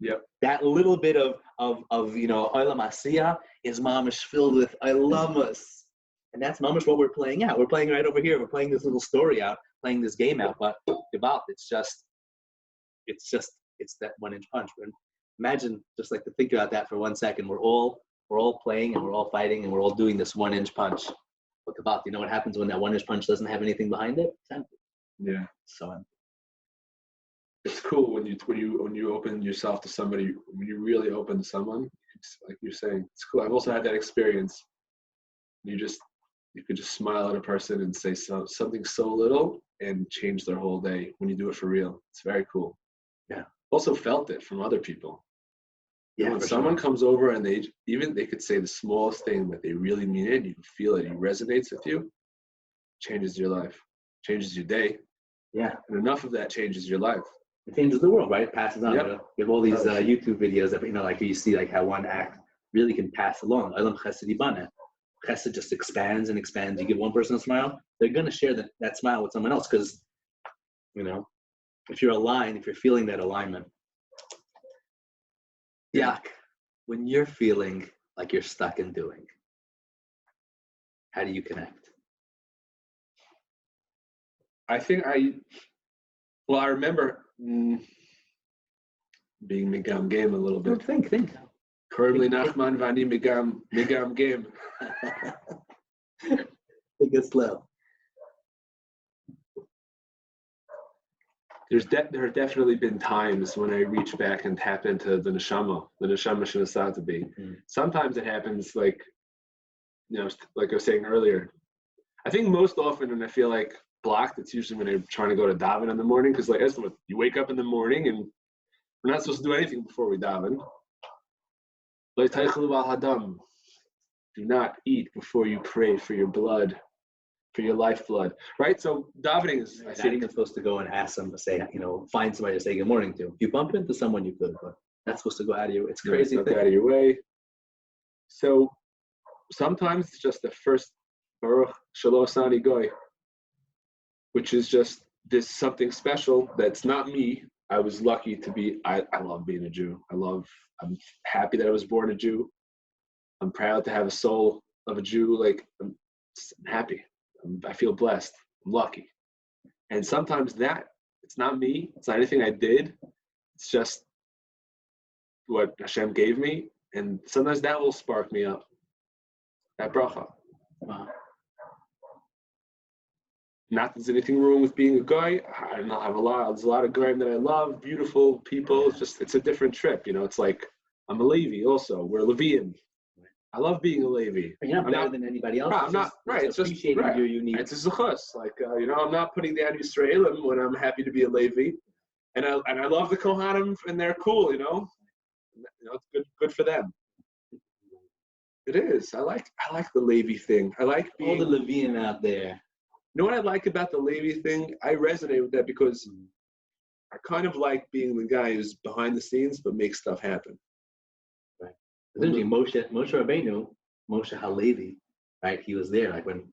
B: Yep.
A: That little bit of Olam Asiyah is mamish filled with Ilamas. And that's mamish what we're playing out. We're playing right over here. We're playing this little story out, playing this game out. But it's that 1-inch punch. And imagine just like to think about that for 1 second. We're all playing, and we're all fighting, and we're all doing this 1-inch punch. But about, you know what happens when that 1-inch punch doesn't have anything behind it? It's empty.
B: Yeah.
A: So empty.
B: It's cool when you open yourself to somebody. When you really open to someone, like you're saying, it's cool. I've also had that experience. You could just smile at a person and say something so little and change their whole day when you do it for real. It's very cool.
A: Yeah.
B: Also felt it from other people.
A: Yeah.
B: When someone comes over and they could say the smallest thing, but they really mean it, you can feel it, it resonates with you, changes your life, changes your day.
A: Yeah.
B: And enough of that changes your life.
A: It changes the world, right? It passes on.
B: Yep.
A: We have all these YouTube videos that, like you see like how one act really can pass along. Olam Chesed Yibana. Chesed just expands and expands. You give one person a smile, they're going to share that smile with someone else, because, if you're aligned, if you're feeling that alignment. Yak, when you're feeling like you're stuck in doing, how do you connect?
B: I think I remember being Megam Game a little bit.
A: Think.
B: Currently Nachman Vani Megam Game.
A: Think it slow.
B: There have definitely been times when I reach back and tap into the neshama Shinasat to be. Sometimes it happens like I was saying earlier. I think most often when I feel like blocked, it's usually when I'm trying to go to daven in the morning, because you wake up in the morning and we're not supposed to do anything before we daven. Do not eat before you pray for your blood, for your lifeblood, right? So davening is
A: not even supposed to go and ask them to say, find somebody to say good morning to. If you bump into someone, you could, but that's supposed to go out of your. It's crazy.
B: Go out of your way. So sometimes it's just the first Baruch Shalom Sani Goy, which is just this something special that's not me. I was lucky to be. I love being a Jew. I'm happy that I was born a Jew. I'm proud to have a soul of a Jew. I'm happy. I feel blessed. I'm lucky. And sometimes it's not me. It's not anything I did. It's just what Hashem gave me. And sometimes that will spark me up. That bracha.
A: Wow.
B: Not that there's anything wrong with being a guy. I don't have a lot. There's a lot of guys that I love, beautiful people. It's a different trip. It's like I'm a Levi also. We're Levian. I love being a Levi.
A: You're not better than anybody else.
B: I'm not right. It's just
A: appreciating your unique.
B: It's a zechus. Like I'm not putting down Yisraelim when I'm happy to be a Levi, and I love the Kohanim and they're cool. It's good for them. It is. I like the Levi thing. I like being
A: all the Levian out there.
B: You know what I like about the Levi thing? I resonate with that because I kind of like being the guy who's behind the scenes but makes stuff happen.
A: Right. Essentially, Moshe Rabbeinu, Moshe HaLevi, right? He was there, like when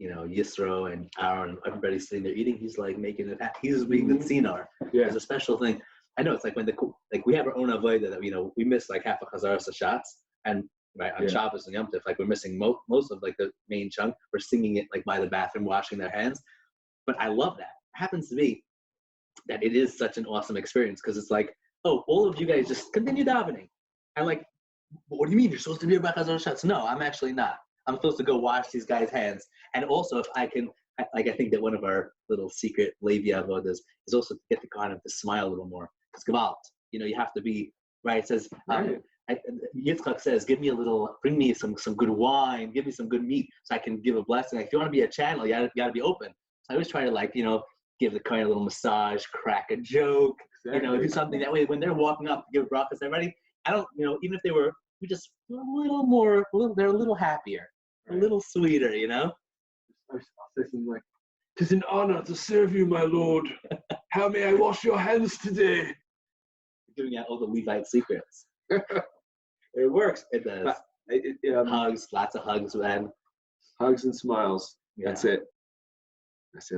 A: Yisro and Aaron, everybody's sitting there eating. He's like making it happen. He's being the Sinar.
B: Yeah.
A: It's a special thing. I know it's like when we have our own avodah that we miss like half a chazaras of shots, and right on Shabbos and Yom Tov, like we're missing most of like the main chunk. We're singing it like by the bathroom, washing their hands. But I love that. It happens to be that it is such an awesome experience because it's like, oh, all of you guys just continue davening. And like, what do you mean you're supposed to be about chazaras shots? No, I'm actually not. I'm supposed to go wash these guys' hands. And also, if I can, I think that one of our little secret Levi avodas is also to get the kind of to smile a little more. Because Gevalt, you have to be, right? It says, Yitzchak says, bring me some good wine, give me some good meat so I can give a blessing. Like, if you want to be a channel, you got to be open. So I always try to give the kind of little massage, crack a joke, do something that way when they're walking up, give brachas, everybody. I don't, even if they were just a little more, they're a little happier, a little sweeter, I'll
B: say something like, "'Tis an honor to serve you, my lord. How may I wash your hands today?"
A: Giving out all the Levite secrets.
B: It works.
A: It does. Hugs, lots of hugs, man.
B: Hugs and smiles. Yeah. That's it. I say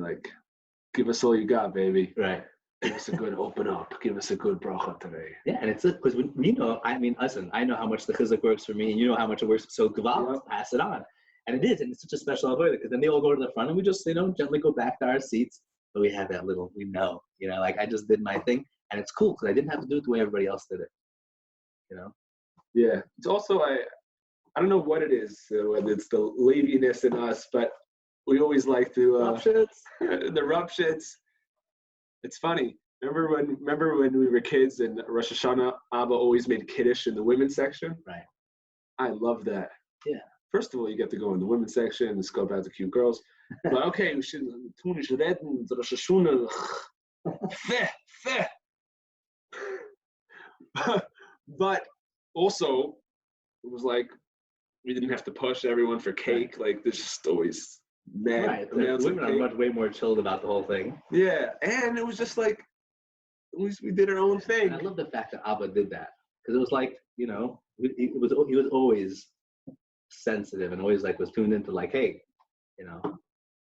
B: give us all you got, baby.
A: Right.
B: Give us a good open up. Give us a good bracha today.
A: Yeah, and it's because listen, I know how much the chizuk works for me, and you know how much it works. So Gevalt, pass it on. And it is, and it's such a special avodah because then they all go to the front and we just, gently go back to our seats. But we have that little, I just did my thing. And it's cool because I didn't have to do it the way everybody else did it.
B: Yeah. It's also, I don't know what it is, whether it's the Leviness in us, but we always like to the rupshits. It's funny. Remember when we were kids and Rosh Hashanah, Abba always made Kiddush in the women's section?
A: Right.
B: I love that.
A: Yeah.
B: First of all, you get to go in the women's section and scope out the cute girls. But okay, we should reden, Rosh Hashanah. Feh. But also, it was like we didn't have to push everyone for cake. Like there's just always mad.
A: Right. The women are way more chilled about the whole thing.
B: Yeah, and it was just like at least we did our own thing.
A: And I love the fact that Abba did that because it was like he was always sensitive and always was tuned into hey,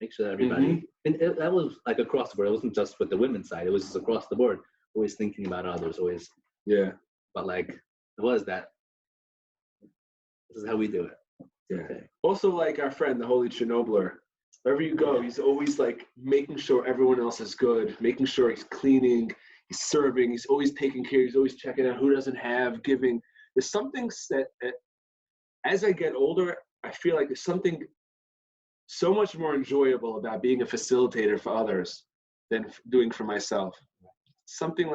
A: make sure that everybody. And that was across the board. It wasn't just with the women's side. It was just across the board. Always thinking about others. Always.
B: Yeah.
A: But it was that. This is how we do it.
B: Yeah. Okay. Also, our friend, the Holy Chernobler, wherever you go, he's always making sure everyone else is good, making sure he's cleaning, he's serving, he's always taking care, he's always checking out who doesn't have, giving. There's something that, as I get older, I feel like there's something so much more enjoyable about being a facilitator for others than doing for myself. Something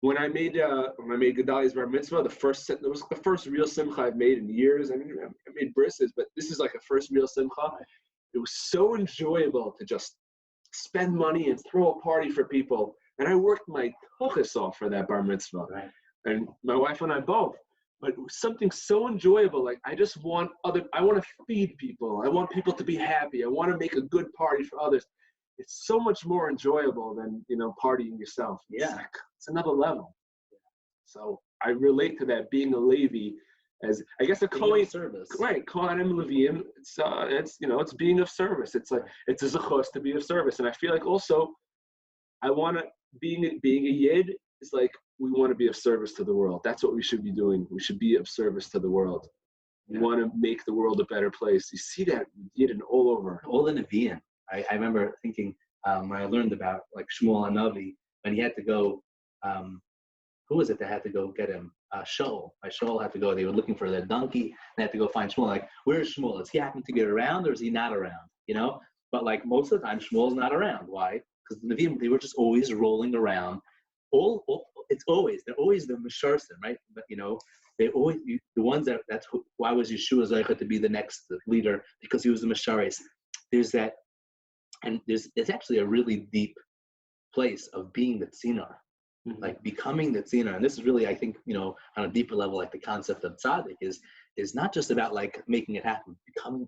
B: when I made Gedaliah's bar mitzvah, that was the first real simcha I've made in years. I mean, I made brisses, but this is a first real simcha. It was so enjoyable to just spend money and throw a party for people. And I worked my tuchus off for that bar mitzvah.
A: Right.
B: And my wife and I both. But it was something so enjoyable. I just want I want to feed people. I want people to be happy. I want to make a good party for others. It's so much more enjoyable than, partying yourself.
A: Yeah.
B: It's another level. So I relate to that, being a Levi as, I guess, a Kohen
A: service.
B: Right. Kohanim Leviim. It's being of service. It's it's a zechus to be of service. And I feel also I want to, being a Yid is we want to be of service to the world. That's what we should be doing. We should be of service to the world. We want to make the world a better place. You see that Yidden all over.
A: All in Nevi'im. I remember thinking when I learned about Shmuel Hanavi when he had to go. Who was it that had to go get him? Shaul. Right? Shaul had to go. They were looking for their donkey. They had to go find Shmuel. Like, where's Shmuel? Is he happen to get around, or is he not around? You know. But like most of the time, Shmuel's not around. Why? Because the Nevi'im, they were just always rolling around. They're always the Mesharsim, right? But they always the ones why was Yeshua Zoicha to be the next leader? Because he was the Mesharis. There's that, and there's actually a really deep place of being the Tzinar, like becoming the Tzinar. And this is really, I think, on a deeper level, like the concept of tzaddik is not just about like making it happen,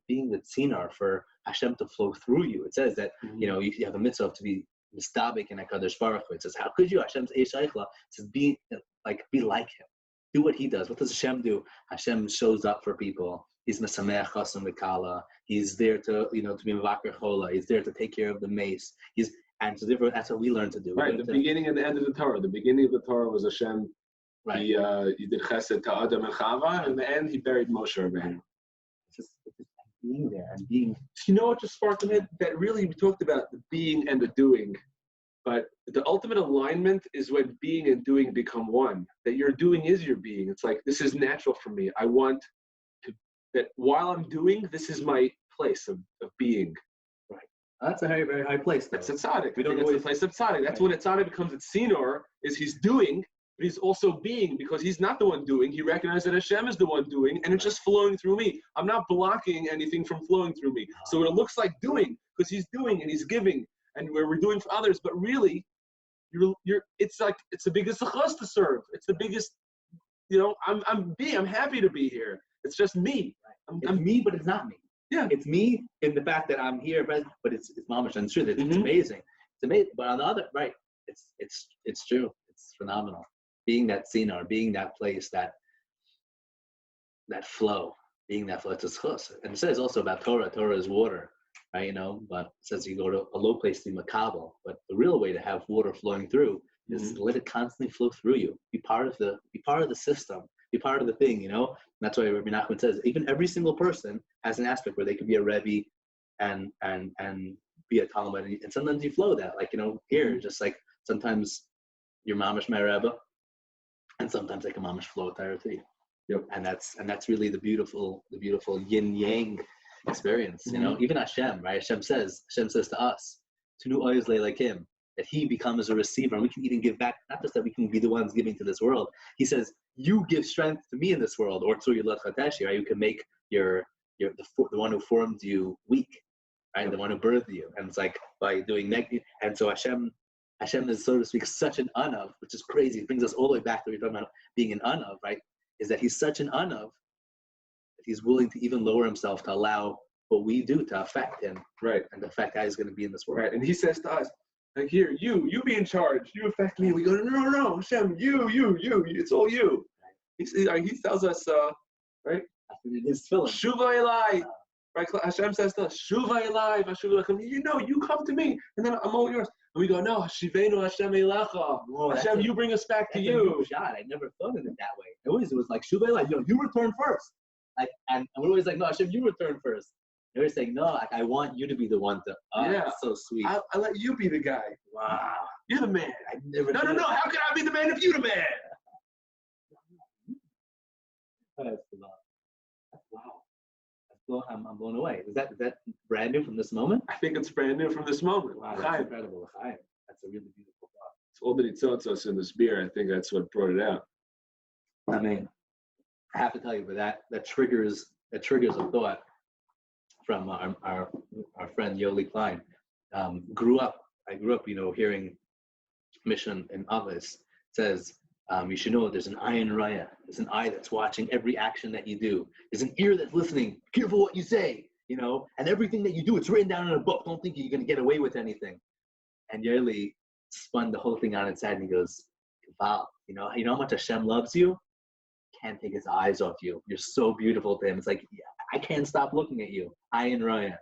A: being the Tzinar for Hashem to flow through you. It says that, you have a mitzvah to be mistabik in HaKadosh Baruch Hu. It says, how could you? Hashem's Eish Eichla. It says, be like him. Do what he does. What does Hashem do? Hashem shows up for people. He's Mesameach Chasam V'Kala. He's there to be Mevaker Chola. He's there to take care of the mace. And so therefore, that's what we learn to do.
B: Right. The beginning and the end of the Torah. The beginning of the Torah was Hashem. Right. He did Chesed to Adam and Chava, and in the end, he buried Moshe Rabbeinu.
A: It's just being there and being.
B: You know what just sparked in it? That really we talked about the being and the doing, but the ultimate alignment is when being and doing become one. That your doing is your being. It's like, this is natural for me. I want that while I'm doing, this is my place of being.
A: That's a very, very high place. Though.
B: That's a tzaddik. We don't know the place of tzaddik. That's when a tzaddik becomes a tzinor, is he's doing, but he's also being, because he's not the one doing. He recognizes that Hashem is the one doing, and it's just flowing through me. I'm not blocking anything from flowing through me. So it looks like doing, because he's doing and he's giving, and where we're doing for others, but really, it's the biggest zechus to serve. It's the biggest, I'm happy to be here. It's just me.
A: I'm me, but it's not me.
B: Yeah,
A: it's me in the fact that I'm here, but it's mamash, and it's true. It's amazing. It's amazing. But on the other, right? It's true. It's phenomenal. Being that tzinar, being that place, that flow, being that flow. It's a zchus. And it says also about Torah. Torah is water, right? But it says you go to a low place to be makabel. But the real way to have water flowing through is let it constantly flow through you. Be part of the system. Be part of the thing, And that's why Rabbi Nachman says even every single person has an aspect where they could be a Rebbe and be a Talmud, and sometimes you flow that, like here, just like sometimes you're mamish my Rebbe, and sometimes like a mamish flow Torah to you.
B: Yep.
A: And that's really the beautiful yin yang experience. Even Hashem, right? Hashem says to us, "Tunu oyzle like him." That he becomes a receiver, and we can even give back. Not just that we can be the ones giving to this world. He says, "You give strength to me in this world," or to your chateshi, right? You can make the one who formed you weak, right? The one who birthed you, and it's like by doing negative. And so Hashem is, so to speak, such an anav, which is crazy. It brings us all the way back to what we're talking about being an anav, right? Is that he's such an anav that he's willing to even lower himself to allow what we do to affect him,
B: right?
A: And to affect how he's going to be in this world,
B: right? And he says to us, like, here, you be in charge. You affect me. We go, no, Hashem, you. It's all you. He tells us, right? Shuva Elai. Right? Hashem says to us, Shuva Elai, you come to me, and then I'm all yours. And we go, no, Shivenu Hashem Eilecha. Hashem, you bring us back to you.
A: I never thought of it that way. It was like Shuva Elai, you return first. And we're always like, no, Hashem, you return first. They were saying, no, I want you to be the one to. That's so sweet.
B: I'll let you be the guy.
A: Wow.
B: You're the man. No. How can I be the man if you're the man?
A: Wow. I'm blown away. Is that brand new from this moment?
B: I think it's brand new from this moment.
A: Wow, that's incredible. That's a really beautiful thought.
B: It's all that he tells us in this beer. I think that's what brought it out.
A: I mean, I have to tell you, but that triggers a thought from our friend Yoli Klein. I grew up, hearing Mission in Avis says, you should know there's an eye in Raya. There's an eye that's watching every action that you do. There's an ear that's listening. Careful what you say, and everything that you do, it's written down in a book. Don't think you're going to get away with anything. And Yoli spun the whole thing on its head and he goes, wow, you know how much Hashem loves you? Can't take his eyes off you. You're so beautiful to him. It's like, I can't stop looking at you. Ayin Raya.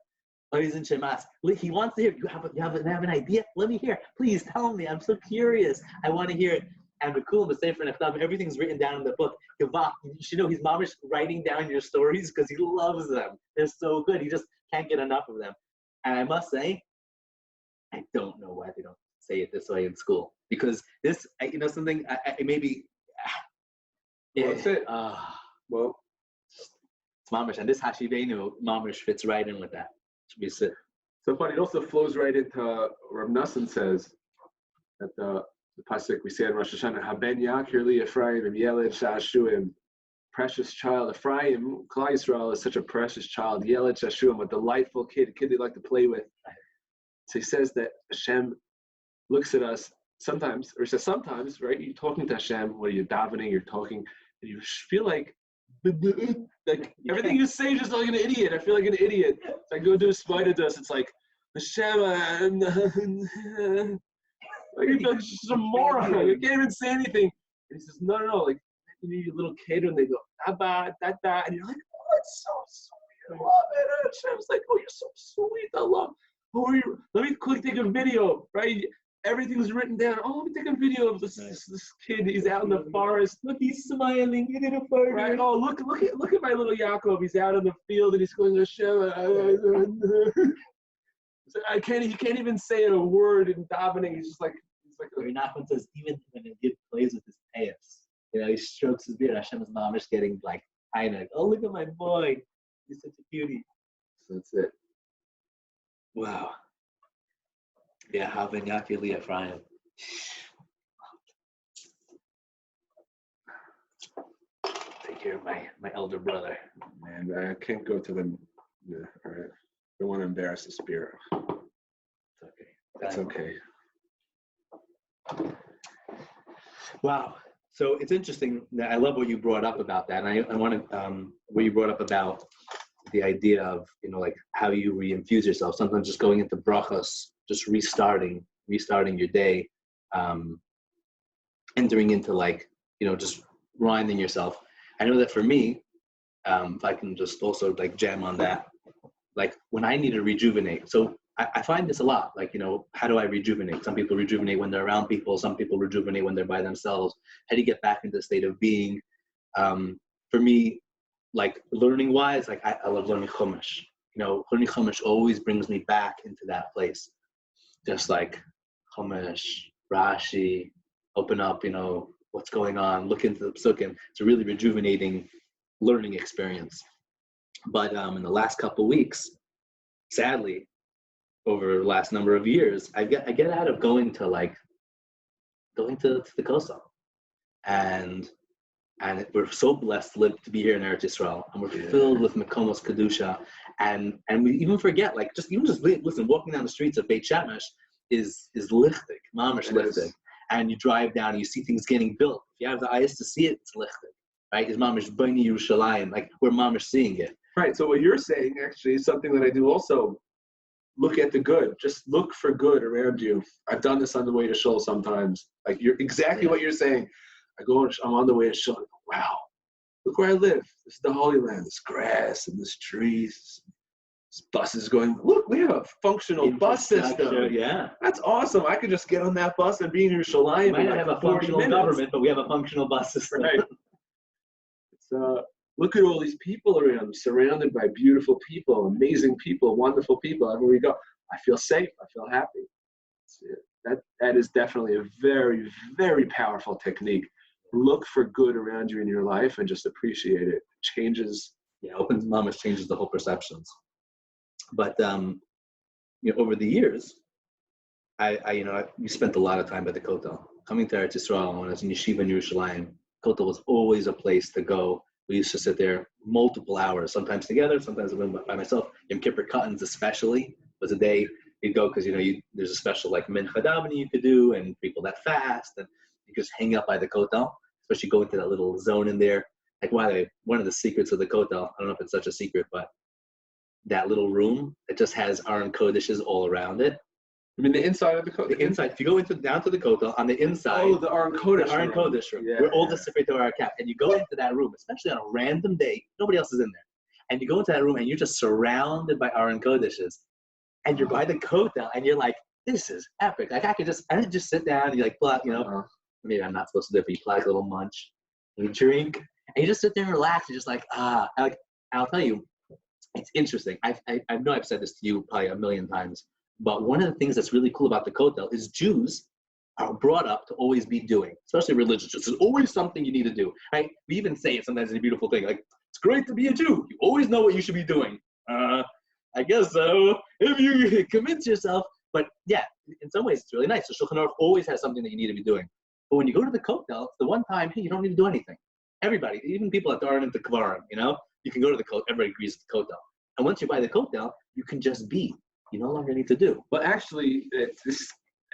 A: He wants to hear. You have an idea? Let me hear. Please tell me. I'm so curious. I want to hear it. And the cool, the Sefer Nechtav, everything's written down in the book. You should know he's mamish writing down your stories because he loves them. They're so good. He just can't get enough of them. And I must say, I don't know why they don't say it this way in school. Because this, something, maybe
B: Well, that's it. Well,
A: it's mamish, and this Hashivenu mamish fits right in with that. Should be sit.
B: So funny. It also flows right into Rav Nassan says that the pasuk we say in Rosh Hashanah, Haben Yakir li Ephraim Yeled Shashuim, precious child. Ephraim, Klal Yisrael is such a precious child. Yeled Shashuim, a delightful kid, a kid they like to play with. So he says that Hashem looks at us sometimes, or he says sometimes, right? You're talking to Hashem, what are you davening? You're talking, and you feel like everything you say is just like an idiot. I feel like an idiot. So I go do a spider dust. It's like Hashem, like you feel just a moron. You can't even say anything. And he says, no, like you need a little kid, and they go Abba, da, and you're like, oh, it's so sweet. I love it. And Hashem's like, oh, you're so sweet. I love. Who are you? Let me quick take a video, right? Everything's written down. Oh, let me take a video of this kid. He's out in the forest. Look, he's smiling. He did a photo. Right? Oh, look at my little Yaakov. He's out in the field and he's going to Hashem. He can't even say a word in davening. He's just like.
A: Nachman says even when a kid plays with his payas, he strokes his beard. Hashem's mom is getting like high. Oh, look at my boy. He's such a cutie. So that's it. Wow. Yeah, Haben Yakir li Ephraim. Take care of my elder brother.
B: Man, I can't go to them. Yeah, all right. Don't want to embarrass the spirit.
A: It's okay.
B: That's okay.
A: Wow. So it's interesting that I love what you brought up about that. And I want to, what you brought up about the idea of, like how you reinfuse yourself. Sometimes just going into brachas, just restarting your day, entering into just reminding yourself. I know that for me, if I can just also jam on that, when I need to rejuvenate. So I find this a lot, how do I rejuvenate? Some people rejuvenate when they're around people. Some people rejuvenate when they're by themselves. How do you get back into the state of being? For me, learning wise, I love learning Chumash. Learning Chumash always brings me back into that place. Just Chumash, Rashi, open up, what's going on, look into the psukim. It's a really rejuvenating learning experience. But in the last couple weeks, sadly, over the last number of years, I get out of going to the Koso. And we're so blessed to be here in Eretz Yisrael, and we're filled with Mekomos Kedusha, and we even forget, listen, walking down the streets of Beit Shemesh is lichtig, mamish lichtig, and you drive down and you see things getting built. If you have the eyes to see it, it's lichtig, right? It's mamish b'nei Yerushalayim, we're mamish seeing it.
B: Right. So what you're saying actually is something that I do also. Look at the good. Just look for good around you. I've done this on the way to Shul sometimes. You're exactly what you're saying. I'm on the way to Shul. Wow, look where I live. This is the Holy Land. This grass and this trees. This bus is going. Look, we have a functional bus system.
A: Yeah,
B: that's awesome. I could just get on that bus and be in Yerushalayim.
A: We might not have a functional government, but we have a functional bus system.
B: Right. Look at all these people around, surrounded by beautiful people, amazing people, wonderful people. Everywhere we go, I feel safe. I feel happy. That is definitely a very, very powerful technique. Look for good around you in your life and just appreciate it. It changes.
A: Yeah, opens mamash changes the whole perceptions. But over the years, we spent a lot of time at the Kotel. Coming to Eretz Yisrael when I was in Yeshiva in Yerushalayim, Kotel was always a place to go. We used to sit there multiple hours, sometimes together, sometimes by myself. Yom Kippur Cuttins especially was a day you'd go because there's a special mincha davening you could do, and people that fast, and you just hang out by the Kotel, especially go into that little zone in there. One of the secrets of the Kotel, I don't know if it's such a secret, but that little room that just has Aron Kodeshes all around it.
B: I mean the inside of the Kotel?
A: The inside. If you go down to the Kotel, on the inside.
B: Oh, the Aron Kodesh room.
A: The Aron Kodesh room.
B: Yeah.
A: Where all the Sifrei Torah are kept. And you go into that room, especially on a random day, nobody else is in there. And you go into that room and you're just surrounded by Aron Kodeshes. And you're by the Kotel and you're like, this is epic. I could just sit down and you plot, maybe I'm not supposed to do it, but you plot a little munch. You drink. And you just sit there and relax. You're just I'll tell you, it's interesting. I know I've said this to you probably a million times. But one of the things that's really cool about the Kotel is Jews are brought up to always be doing, especially religious. There's always something you need to do, right? We even say it sometimes in a beautiful thing, like, it's great to be a Jew. You always know what you should be doing. I guess so, if you convince yourself. But yeah, in some ways it's really nice. So Shulchan Aruch always has something that you need to be doing. But when you go to the Kotel, it's the one time, hey, you don't need to do anything. Everybody, even people that aren't into Kvarim, you can go to the Kotel. Everybody agrees with the Kotel. And once you buy the Kotel, you can just be. You no longer need to do.
B: Well, actually, it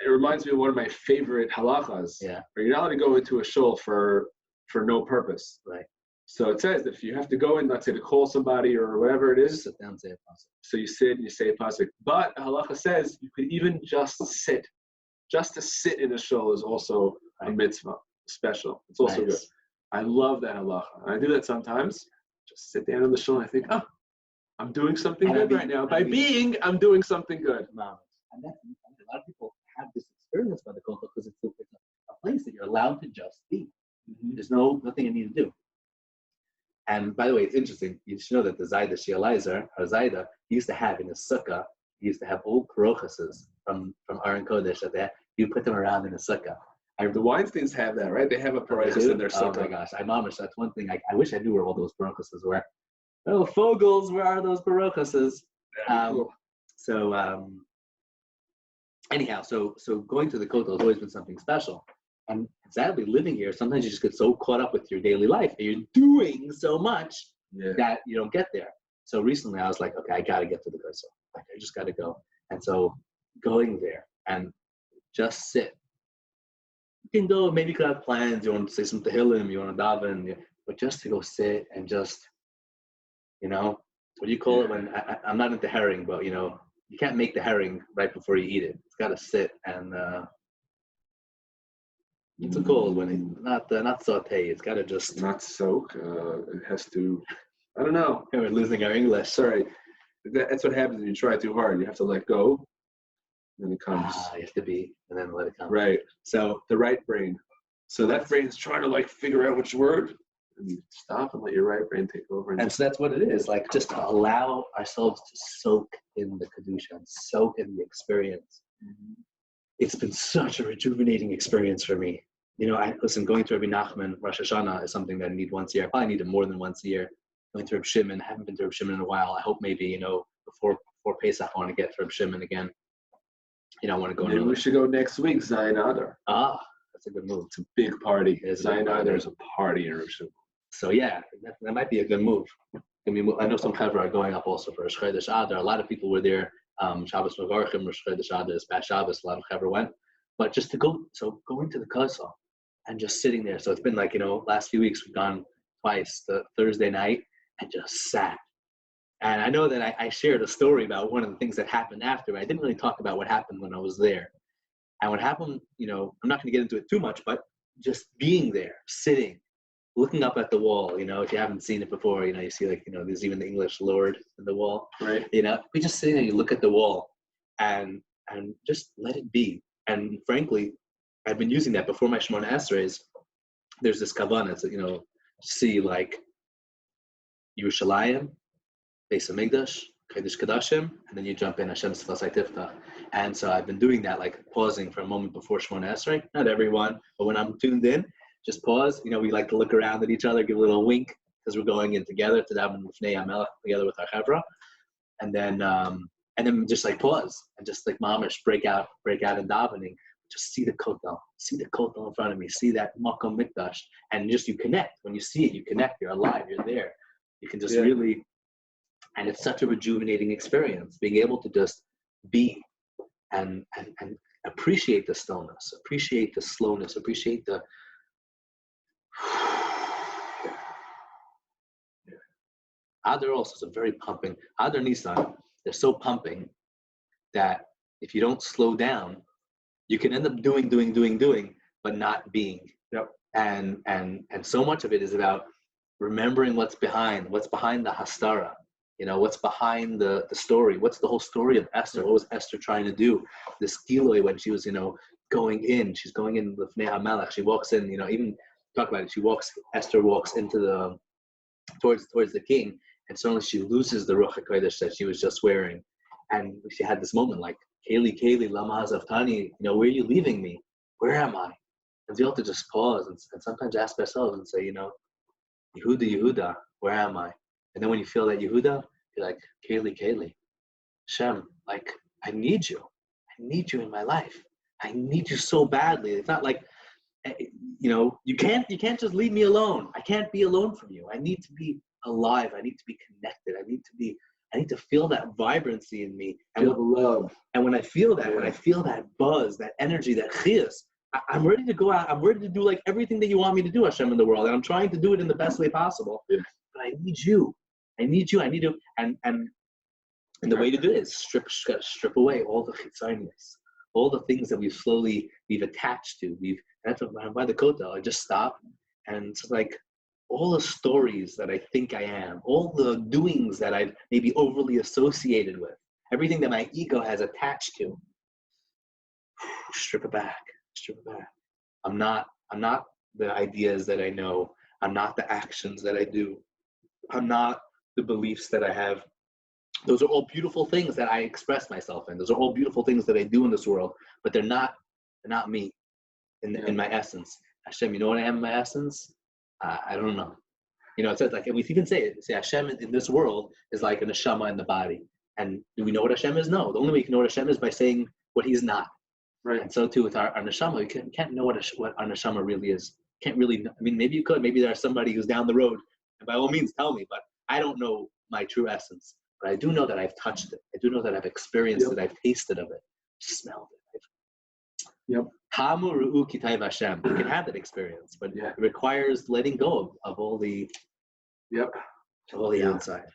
B: reminds me of one of my favorite halachas.
A: Yeah.
B: Where you're not allowed to go into a shul for no purpose.
A: Right.
B: So it says that if you have to go in, let's say to call somebody or whatever it is,
A: sit down and say a pasuk.
B: So you sit and you say a pasuk. But halacha says you could even just sit. Just to sit in a shul is also a mitzvah, special. It's also good. I love that halacha. And I do that sometimes. Just sit down in the shul and I think, I'm doing something good right now. By being, I'm doing something good.
A: And that's, a lot of people have this experience by the Kotel because it's a place that you're allowed to just be. Mm-hmm. There's nothing you need to do. And by the way, it's interesting. You should know that the Zayda Shielaizer, or Zayda, he used to have in his sukkah, he used to have old parochas from Aron Kodesh that you put them around in a sukkah.
B: The Weinsteins have that, right? They have a parochas in their sukkah.
A: Oh my gosh, that's one thing. I wish I knew where all those parochas were. Oh, Fogels, where are those parochas?
B: Cool.
A: Anyhow, so going to the Kotel has always been something special. And sadly, living here, sometimes you just get so caught up with your daily life and you're doing so much that you don't get there. So recently I was like, okay, I got to get to the Kotel. Like, I just got to go. And so going there and just sit. You can go, maybe you could have plans. You want to say some Tehillim, you want to daven, but just to go sit and just, what do you call it? When I'm not into herring, but, you can't make the herring right before you eat it. It's got to sit and... It's a cold when it not saute. It's got to just
B: not soak. It has to. I don't know.
A: We're losing our English.
B: Sorry. That's what happens when you try too hard. You have to let go. Then it comes.
A: You have to be, and then let it come.
B: Right.
A: So
B: the right brain. So that brain's trying to figure out which word. And you stop and let your right brain take over.
A: And so that's what it is. Like, just to allow ourselves to soak in the Kedusha and soak in the experience. Mm-hmm. It's been such a rejuvenating experience for me. Going to Rabbi Nachman, Rosh Hashanah is something that I need once a year. I probably need it more than once a year. Going to Reb Shimon, I haven't been to Reb Shimon in a while. I hope maybe, before Pesach, I want to get to Reb Shimon again. I want to go.
B: Maybe we should go next week, Zayin Adar.
A: That's a good move.
B: It's a big party. Zayin Adar is a party in Reb Shimon.
A: So yeah, that might be a good move. I know some Chevra are going up also for Rosh Chodesh Adar. A lot of people were there. Shabbos Mevarchim, Rosh Chodesh Adar, this past Shabbos, a lot of Chevra went. But just to go, going to the Kotel and just sitting there. So it's been last few weeks we've gone twice, the Thursday night, and just sat. And I know that I shared a story about one of the things that happened after, but I didn't really talk about what happened when I was there. And what happened, I'm not going to get into it too much, but just being there, sitting, looking up at the wall, if you haven't seen it before, you see there's even the English Lord in the wall.
B: Right.
A: We just sit there, you look at the wall and just let it be. And frankly, I've been using that before my Shemona Esreis. There's this kavanah to, see Yerushalayim, Beis Hamikdash, Kodesh Kodashim, and then you jump in Hashem Sefasai Tiftach. And so I've been doing that, pausing for a moment before Shemona Esrei. Not everyone, but when I'm tuned in, just pause. We like to look around at each other, give a little wink, because we're going in together to daven Lifnei HaMelech together with our Chevra. And then just pause and just mamish break out in davening. Just see the Kotel in front of me, see that Makom Mikdash, and just you connect. When you see it, you connect, you're alive, you're there. You can just really, and it's such a rejuvenating experience, being able to just be and appreciate the stillness, appreciate the slowness, appreciate the Adar also is a very pumping. Adar Nisan, they're so pumping that if you don't slow down, you can end up doing, but not being.
B: Yep.
A: And so much of it is about remembering what's behind the hastara, what's behind the story. What's the whole story of Esther? What was Esther trying to do? This Giloi, when she was, going in, she's going in with Lifnei HaMelech. She walks in, even talk about it. Esther walks into towards the king, and suddenly she loses the Ruach HaKodesh that she was just wearing. And she had this moment Kayli, Lama Hazaftani, where are you leaving me? where am I? And we have to just pause and sometimes ask ourselves and say, Yehuda, where am I? And then when you feel that Yehuda, you're like, Kaylee, Hashem, like, I need you. I need you in my life. I need you so badly. It's not like, you can't just leave me alone. I can't be alone from you. I need to be alive. I need to be connected. I need to feel that vibrancy in me. And
B: feel the love.
A: And when I feel that, when I feel that buzz, that energy, that chiyus, I'm ready to go out. I'm ready to do like everything that you want me to do, Hashem, in the world. And I'm trying to do it in the best way possible. Yeah. But I need you. I need you. And the way to do it is strip away all the chitzonius, all the things that we've attached to. That's why the kotel. I just stop, and it's like all the stories that I think I am, all the doings that I've maybe overly associated with, everything that my ego has attached to. Strip it back. I'm not the ideas that I know. I'm not the actions that I do. I'm not the beliefs that I have. Those are all beautiful things that I express myself in. Those are all beautiful things that I do in this world, but they're not me in my essence. Hashem, you know what I am in my essence? I don't know. It says, like, and we even say Hashem in this world is like an neshama in the body. And do we know what Hashem is? No. The only way you can know what Hashem is by saying what he's not. Right. And so too with our neshama, you can't know what our neshama really is. Can't really know. I mean, maybe you could. Maybe there's somebody who's down the road, and by all means tell me, but I don't know my true essence. But I do know that I've touched it. I do know that I've experienced it. I've tasted of it, smelled it. Yep. Hamu ru'u kitay Hashem. You can have that experience, but it requires letting go of all the outside.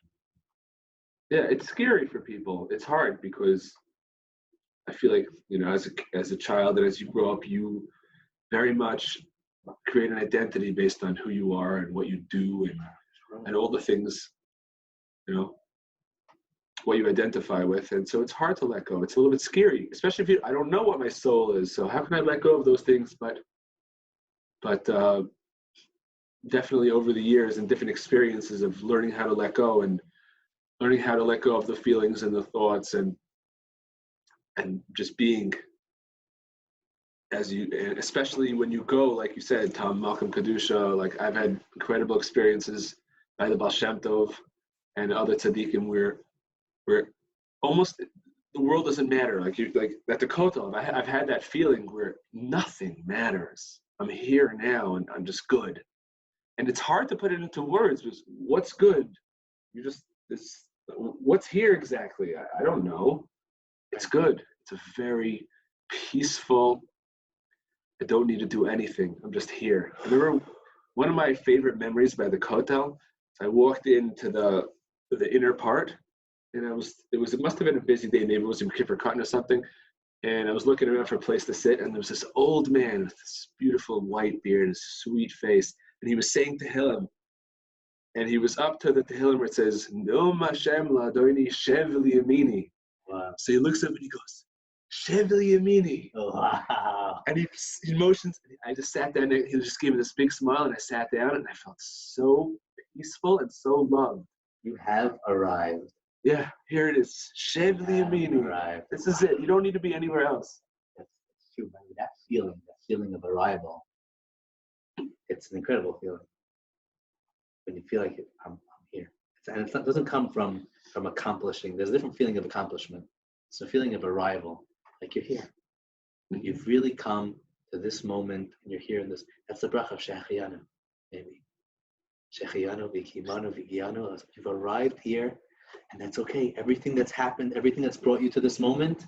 B: Yeah, it's scary for people. It's hard because I feel like, as a child and as you grow up, you very much create an identity based on who you are and what you do and all the things, what you identify with. And so it's hard to let go. It's a little bit scary, especially if I don't know what my soul is. So how can I let go of those things? But definitely over the years and different experiences of learning how to let go and learning how to let go of the feelings and the thoughts and just being especially when you go, like you said, Tom, Malcolm Kedusha, like I've had incredible experiences by the Baal Shem Tov and other tzaddikim where almost the world doesn't matter. Like at the Kotel, I've had that feeling where nothing matters. I'm here now and I'm just good. And it's hard to put it into words because what's good? What's here exactly? I don't know. It's good. It's a very peaceful, I don't need to do anything. I'm just here. I remember one of my favorite memories by the Kotel, I walked into the inner part, and it must have been a busy day. Maybe it was in Kippur Cotton or something. And I was looking around for a place to sit, and there was this old man with this beautiful white beard and sweet face, and he was saying Tehillim. And he was up to the Tehillim where it says, "No Hashem la'adoni shev liyamini." Wow. So he looks up and he goes, "Shev liyamini." Wow. And he motions. I just sat down there. He just gave me this big smile, and I sat down, and I felt so peaceful and so loved.
A: You have arrived.
B: Yeah, here it is. Shev liyamini. This is it. You don't need to be anywhere else.
A: That's true. I mean, that feeling of arrival, it's an incredible feeling. When you feel like I'm here. And it doesn't come from accomplishing. There's a different feeling of accomplishment. It's a feeling of arrival. Like you're here. You've really come to this moment, and you're here in this. That's the bracha of Shehecheyanu, maybe. Shehecheyanu, V'kimanu, V'gianu. You've arrived here, and that's okay. Everything that's happened, everything that's brought you to this moment,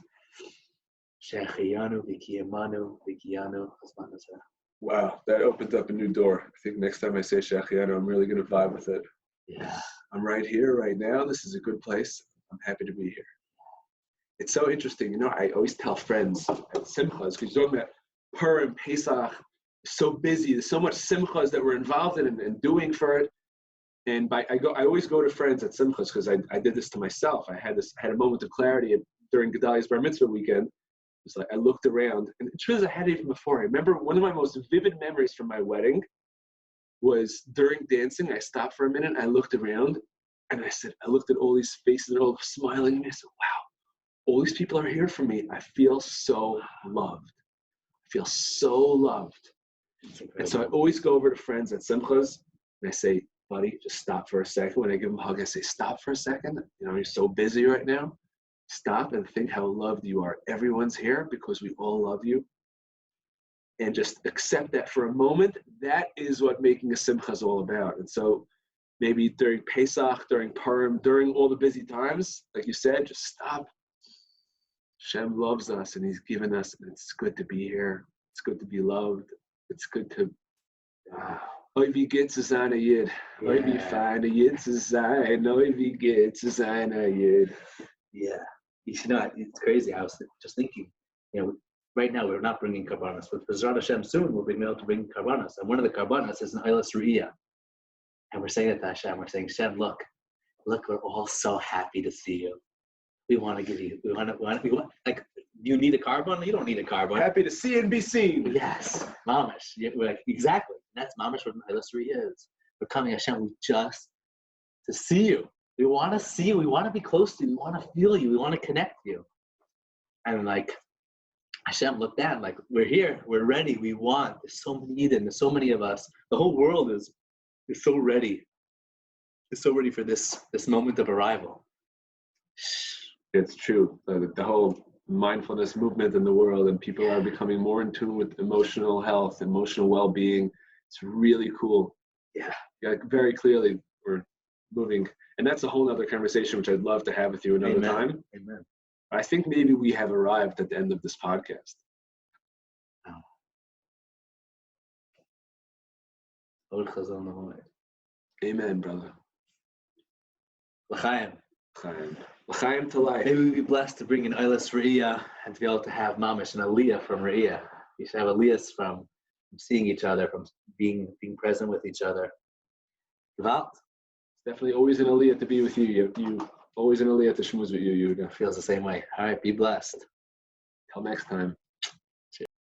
A: Shehecheyanu, V'kimanu, V'gianu.
B: Wow, that opened up a new door. I think next time I say Shehecheyanu, I'm really going to vibe with it.
A: Yeah.
B: I'm right here, right now. This is a good place. I'm happy to be here. It's so interesting. I always tell friends at Simchas, because you're talking about Purim, Pesach, so busy. There's so much Simchas that we're involved in and doing for it. And I always go to friends at Simchas because I did this to myself. I had a moment of clarity during Gedaliah's Bar Mitzvah weekend. It's like I looked around, and it's really I had it even before. I remember one of my most vivid memories from my wedding was during dancing. I stopped for a minute, I looked around, and I looked at all these faces, and all smiling, and I said, wow, all these people are here for me. I feel so loved. I feel so loved. And so I always go over to friends at Simchas and I say, buddy, just stop for a second. When I give them a hug, I say, stop for a second. You know, you're so busy right now. Stop and think how loved you are. Everyone's here because we all love you. And just accept that for a moment. That is what making a simcha is all about. And so maybe during Pesach, during Purim, during all the busy times, like you said, just stop. Hashem loves us and he's given us, and it's good to be here. It's good to be loved. It's good to Oy wie geht es sein, Yid? Oy wie fein Yid zu sein. Oy wie geht es sein, Yid?
A: Yeah. You know, it's crazy. I was just thinking, you know, right now we're not bringing karbanos, but B'ezrat Hashem soon we'll be able to bring karbanos. And one of the karbanos is an Eilas Re'iyah. And we're saying it to Hashem. We're saying, Hashem, look, we're all so happy to see you. We want to give you, we want, like, you need a carbon? You don't need a carbon.
B: Happy to see and be seen.
A: Yes, mamash. We're like, exactly. And that's mamash what Eilas Re'iyah is. We're coming, Hashem, just to see you. We want to see you. We want to be close to you. We want to feel you. We want to connect you. And like, Hashem looked at, like, we're here. We're ready. We want. There's so many Eden. There's so many of us. The whole world is so ready. It's so ready for this moment of arrival.
B: It's true. The whole mindfulness movement in the world, and people are becoming more in tune with emotional health, emotional well-being. It's really cool.
A: Yeah,
B: very clearly we're moving. And that's a whole other conversation, which I'd love to have with you another time.
A: Amen.
B: I think maybe we have arrived at the end of this podcast. Amen, brother.
A: L'chaim.
B: L'chaim to life.
A: Maybe we'll be blessed to bring in Eilas Re'iyah and to be able to have mamash and aliyah from Re'iyah. We should have aliyahs from seeing each other, from being present with each other. Gewalt.
B: It's definitely always an aliyah to be with you. You always an aliyah to shmooze with you, Yehuda.
A: Feels the same way. All right, be blessed.
B: Till next time.